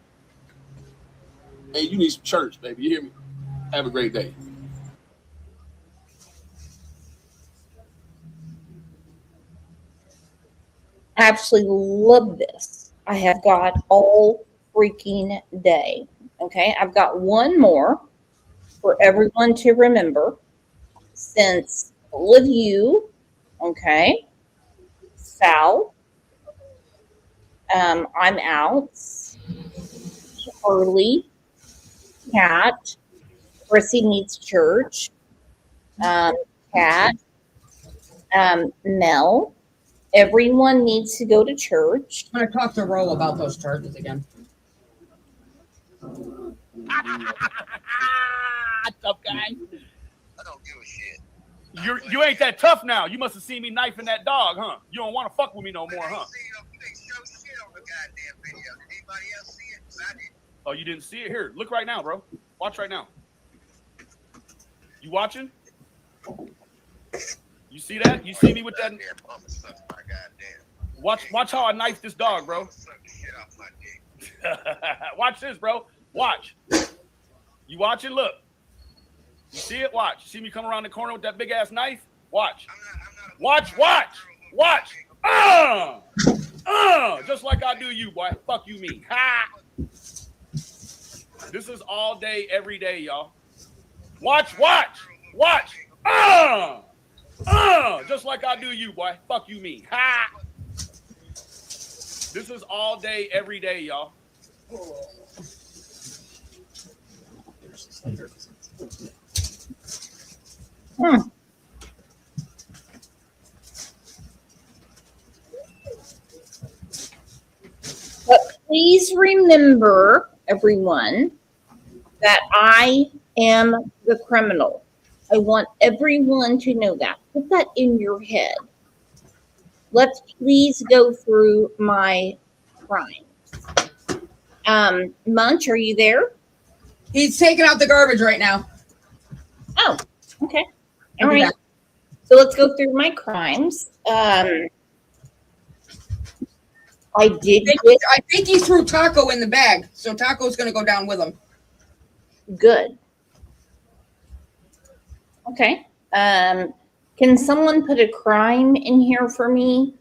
Hey, you need some church, baby. You hear me? Have a great day. I absolutely love this. I have got all freaking day. Okay, I've got one more for everyone to remember. Since all of you, okay, Sal, I'm out. Harley, Kat, Chrissy needs church, Kat, Mel. Everyone needs to go to church. I'm going to talk to Ro about those charges again. Tough guy. I don't give a shit. You ain't that tough now. You must have seen me knifing that dog, huh? You don't want to fuck with me no more, huh? Oh, you didn't see it? Here, look right now, bro. Watch right now. You watching? You see that? You see me with that? Watch how I knife this dog, bro. Watch this, bro. Watch. You watching? Look. You see it? Watch. You see me come around the corner with that big ass knife? Watch. Watch. Just like I do you, boy. Fuck you, me. Ha! This is all day, every day, y'all. Watch. Just like I do you, boy. Fuck you, me. Ha! This is all day, every day, y'all. But please remember, everyone, that I am the criminal. I want everyone to know that. Put that in your head. Let's please go through my crimes. Munch, are you there? He's taking out the garbage right now. Oh, okay. All right. So let's go through my crimes. I think he threw Taco in the bag, so Taco's going to go down with him. Good. Okay. Can someone put a crime in here for me?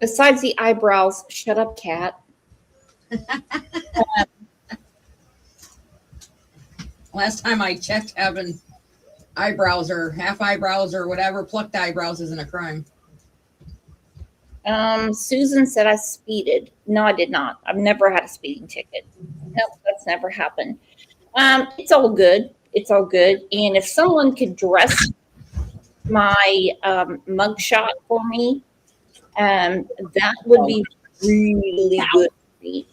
Besides the eyebrows, shut up, Kat. Last time I checked, having eyebrows or half eyebrows or whatever, plucked eyebrows isn't a crime. Susan said I speeded. No, I did not. I've never had a speeding ticket. Nope, that's never happened. It's all good. It's all good. And if someone could dress my mugshot for me, that would be really good for me.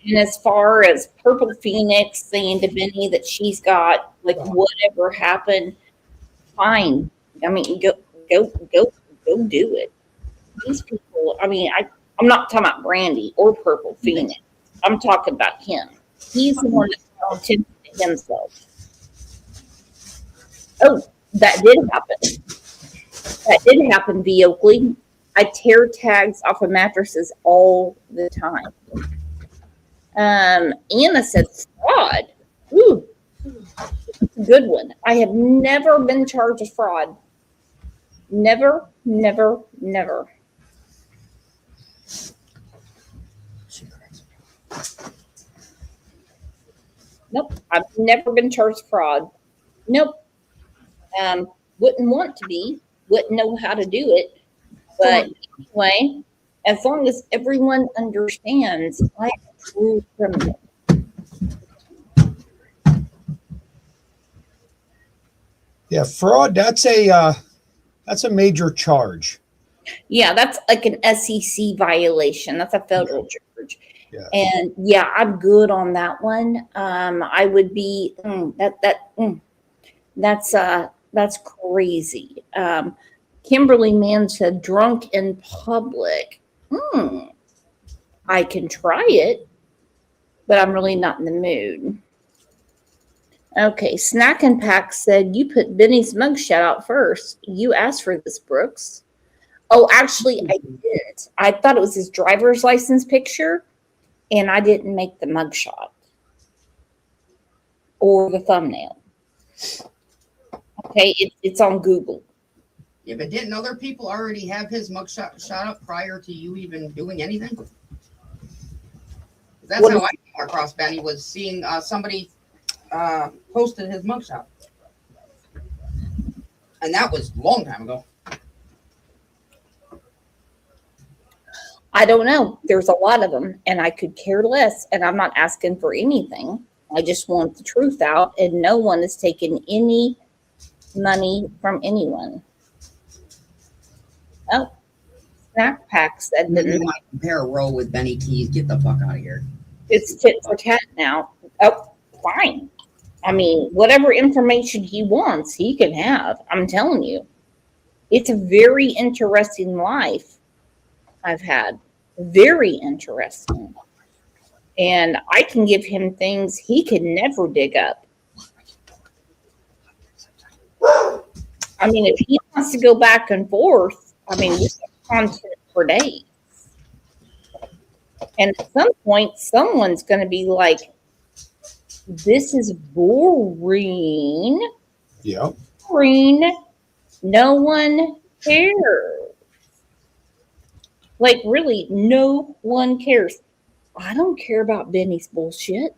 And as far as Purple Phoenix saying to Benny that she's got like whatever happened, fine. I mean, go do it. These people. I mean, I'm not talking about Brandy or Purple Phoenix. I'm talking about him. He's the one that's called attention to himself. Oh, that did happen. That did happen, V. Oakley. I tear tags off of mattresses all the time. Anna said fraud. Ooh, that's a good one. I have never been charged with fraud. Never. Nope, I've never been charged with fraud. Nope. Wouldn't want to be. Wouldn't know how to do it. But anyway, as long as everyone understands, I am a true criminal. Yeah, fraud, that's a major charge. Yeah, that's like an SEC violation. That's a federal charge. Yeah. And yeah, I'm good on that one. I would be That's crazy. Kimberly Mann said drunk in public. I can try it, but I'm really not in the mood. Okay, Snack and Pack said you put Benny's mugshot out first. You asked for this, Brooks. Oh, actually, I didn't. I thought it was his driver's license picture, and I didn't make the mugshot or the thumbnail. Okay, it's on Google. Yeah, but didn't other people already have his mugshot shot up prior to you even doing anything? That's how I came across Benny, was seeing somebody posted his mugshot. And that was a long time ago. I don't know. There's a lot of them, and I could care less, and I'm not asking for anything. I just want the truth out, and no one is taking any money from anyone. Oh, Snack Pack said that You might compare a roll with Benny Keys. Get the fuck out of here. it's tit for tat now. Oh, fine. I mean, whatever information he wants, he can have. I'm telling you. It's a very interesting life I've had. Very interesting. And I can give him things he can never dig up. I mean, if he wants to go back and forth, I mean, we have content for days. And at some point, someone's going to be like, this is boring. Yep. Boring. No one cares. Like, really, no one cares. I don't care about Benny's bullshit.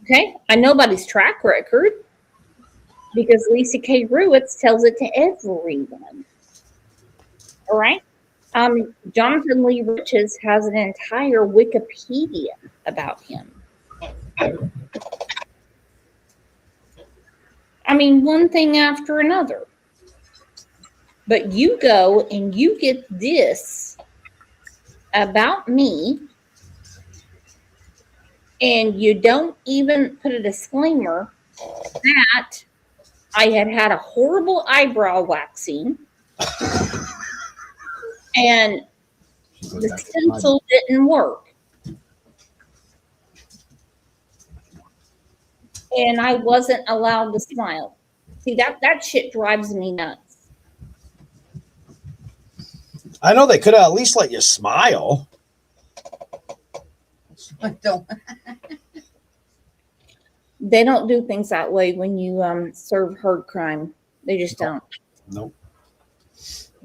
Okay? I know about his track record because Lisa K. Ruitz tells it to everyone. All right? Jonathan Lee Riches has an entire Wikipedia about him. I mean, one thing after another. But you go and you get this about me, and you don't even put a disclaimer that I had a horrible eyebrow waxing and the stencil didn't work. And I wasn't allowed to smile. See, that shit drives me nuts. I know they could have at least let you smile. I don't. They don't do things that way when you serve hard crime. They just don't. Nope.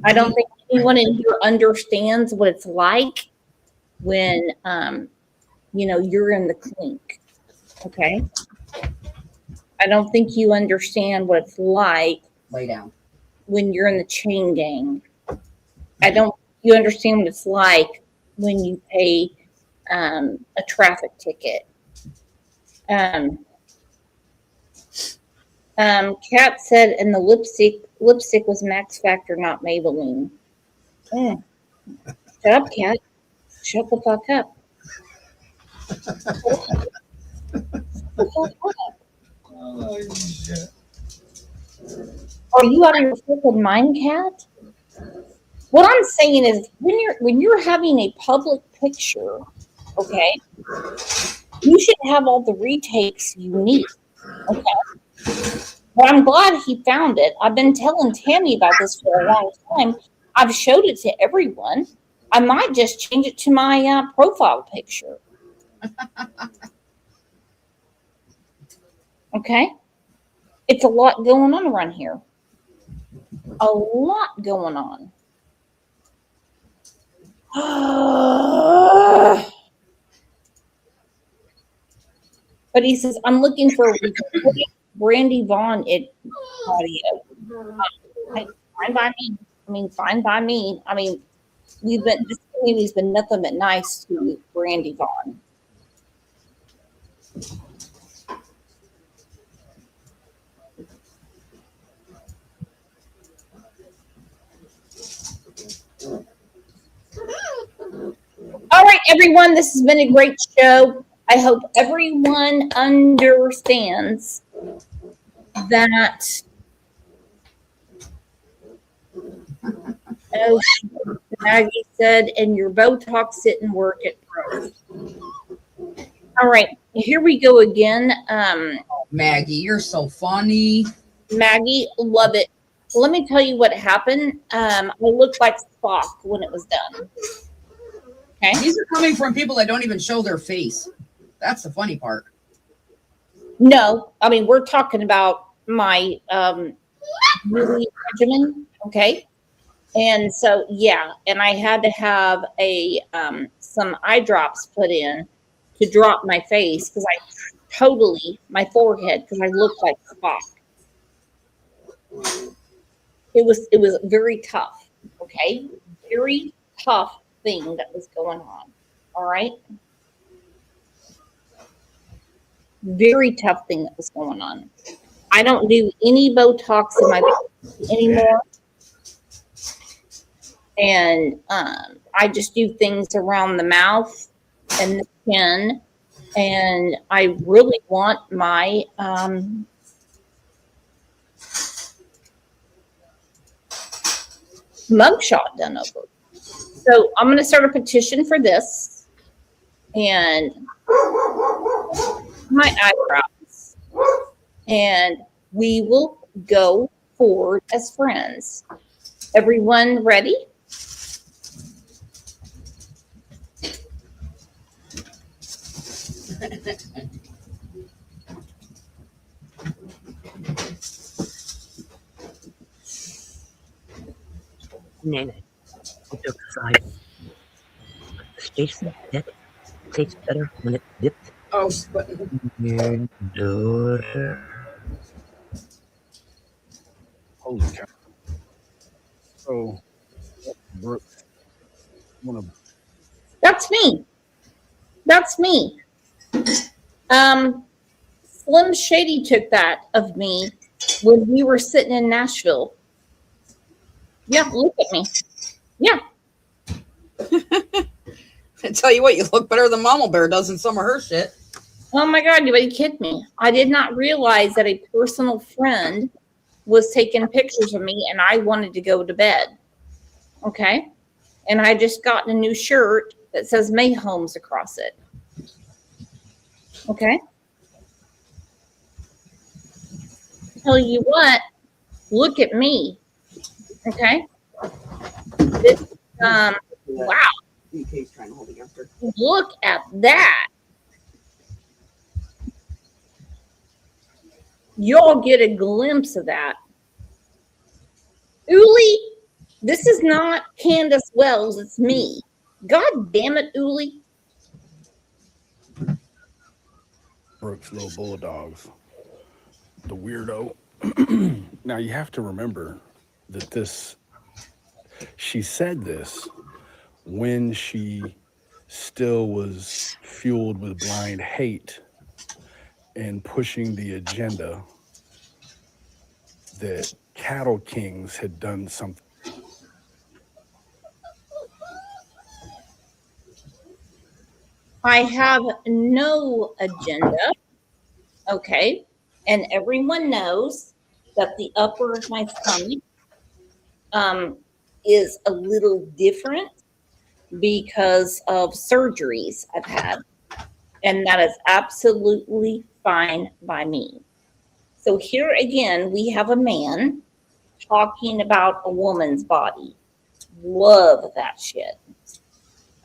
I don't think anyone in here understands what it's like when you're in the clink. Okay? I don't think you understand what it's like. Lay down. When you're in the chain gang. You understand what it's like when you pay a traffic ticket. Kat said, and the lipstick was Max Factor, not Maybelline. Shut up, Kat. Shut the fuck up. Oh, shit. Are you out of your freaking mind, Kat? What I'm saying is, when you're having a public picture, okay, you should have all the retakes you need. Okay. But I'm glad he found it. I've been telling Tammy about this for a long time. I've showed it to everyone. I might just change it to my profile picture. Okay? It's a lot going on around here. A lot going on. But he says, I'm looking for Brandy Vaughn audio. Fine by me. Fine by me. This community's been nothing but nice to Brandy Vaughn. All right, everyone, this has been a great show. I hope everyone understands that, oh, Maggie said, and your Botox didn't work at first. All right, here we go again. Maggie, you're so funny. Maggie, love it. Let me tell you what happened. I looked like Spock when it was done. Okay. These are coming from people that don't even show their face. That's the funny part. No, I mean, we're talking about my beauty regimen. Okay. And so, yeah, and I had to have some eye drops put in to drop my face because my forehead, because I look like Spock. It was very tough. Okay. Very tough thing that was going on. All right. Very tough thing that was going on. I don't do any Botox in my face anymore. And I just do things around the mouth and the chin. And I really want my mugshot done over. So I'm going to start a petition for this. And my eyebrows. And we will go forward as friends. Everyone ready? Nene, joke aside. Jason head tastes better when it's dipped in daughter. Holy cow. So, Brooke, That's me. That's me. Slim Shady took that of me when we were sitting in Nashville. Yeah, look at me. Yeah. I tell you what, you look better than Mama Bear does in some of her shit. Oh my God, you kidding me? I did not realize that a personal friend was taking pictures of me and I wanted to go to bed. Okay. And I just got a new shirt that says May Homes across it. Okay. Tell you what, look at me. Okay. This, wow. Look at that. Y'all get a glimpse of that. Uli, this is not Candace Wells, it's me. God damn it, Uli. Brooke's little bulldogs. The weirdo. Now you have to remember that she said this when she still was fueled with blind hate and pushing the agenda that cattle kings had done something. I have no agenda. Okay. And everyone knows that the upper of my stomach is a little different because of surgeries I've had. And that is absolutely fine by me. So here again, we have a man talking about a woman's body. Love that shit.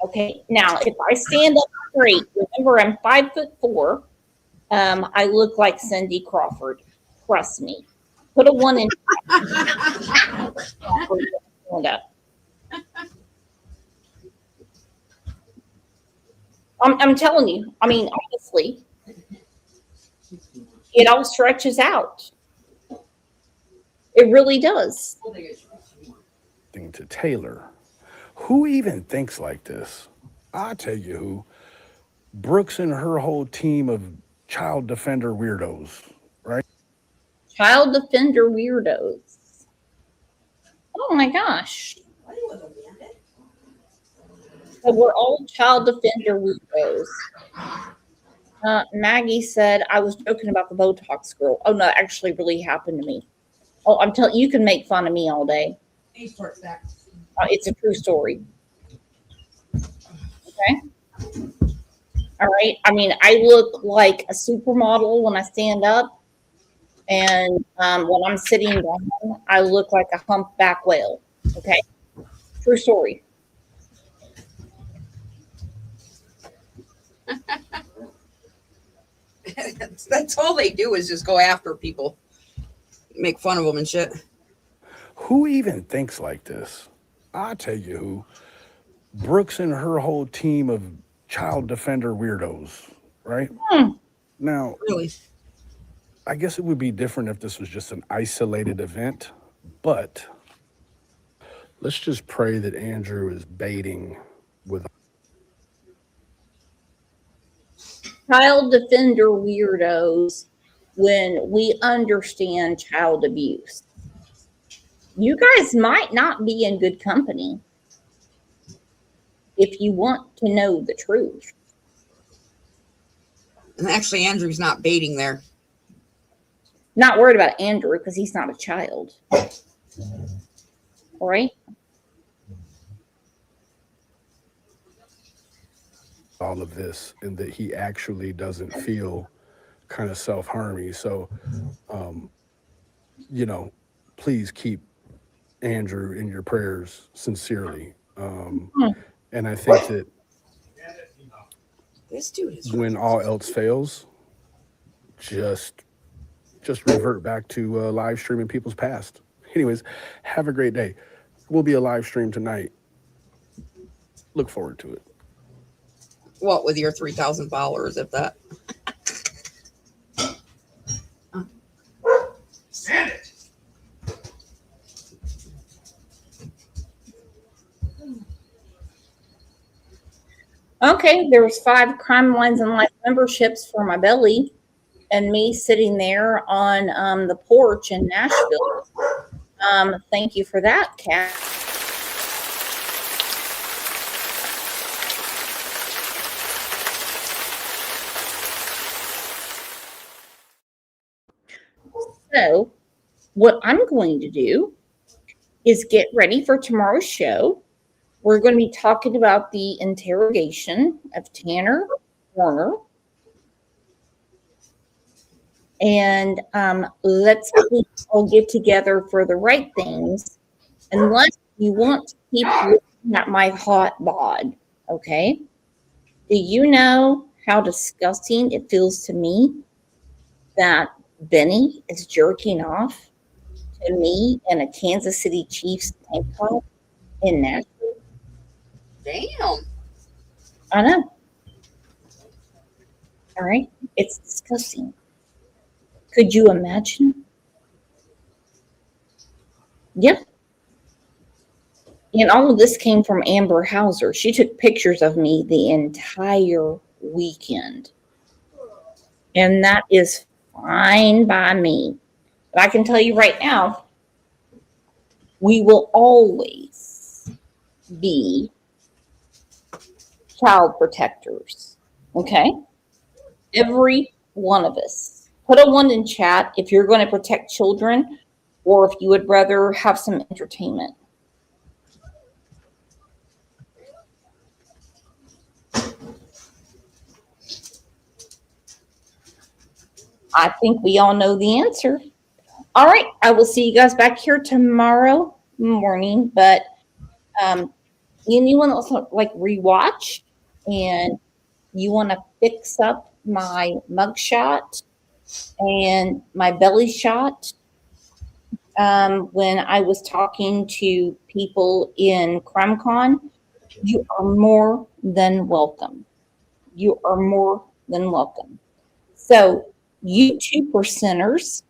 Okay, now if I stand up straight, remember I'm 5'4". I look like Cindy Crawford. Trust me. Put a 1 in. Stand up. I'm telling you. I mean, honestly, it all stretches out. It really does. To Taylor, who even thinks like this? I'll tell you who. Brooks and her whole team of child defender weirdos, right? Child defender weirdos. Oh my gosh. So we're all child defender weirdos. Maggie said I was joking about the Botox girl. Oh no, it actually really happened to me. Oh, I'm telling you, can make fun of me all day. It's a true story. Okay. All right. I mean, I look like a supermodel when I stand up, and when I'm sitting down, I look like a humpback whale. Okay. True story. That's all they do is just go after people, make fun of them and shit. Who even thinks like this? I'll tell you who. Brooks and her whole team of child defender weirdos, right? Now, Really? I guess it would be different if this was just an isolated event, but let's just pray that Andrew is baiting with. Child defender weirdos when we understand child abuse. You guys might not be in good company if you want to know the truth. And actually, Andrew's not baiting there. Not worried about Andrew because he's not a child. All right? All of this, and that he actually doesn't feel kind of self-harmy. So, please keep Andrew in your prayers sincerely. And I think that This dude is when all else fails, just revert back to live streaming people's past. Anyways, have a great day. We'll be a live stream tonight. Look forward to it. what with your 3,000 followers, if that. Send it. Okay, there was 5 Crime Lines and Life memberships for my belly and me sitting there on the porch in Nashville. Thank you for that, Kat. So what I'm going to do is get ready for tomorrow's show. We're going to be talking about the interrogation of Tanner Warner. And let's please all get together for the right things, unless you want to keep looking at my hot bod, okay? Do you know how disgusting it feels to me that Benny is jerking off to me in a Kansas City Chiefs tank top in Nashville? Damn. I know. All right. It's disgusting. Could you imagine? Yep. And all of this came from Amber Hauser. She took pictures of me the entire weekend. And that is fine by me. But I can tell you right now, we will always be child protectors. Okay? Every one of us. Put a 1 in chat if you're going to protect children or if you would rather have some entertainment. I think we all know the answer. All right. I will see you guys back here tomorrow morning. But anyone else like rewatch and you want to fix up my mugshot and my belly shot when I was talking to people in CrimeCon, you are more than welcome. You are more than welcome. So you 2%ers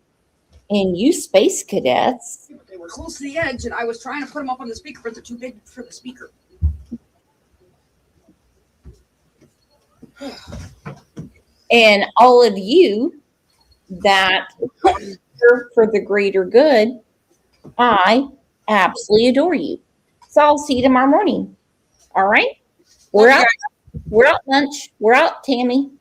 and you space cadets. They were close to the edge, and I was trying to put them up on the speaker, but they're too big for the speaker. And all of you that are for the greater good, I absolutely adore you. So I'll see you tomorrow morning. All right? We're out. We're out lunch. We're out, Tammy.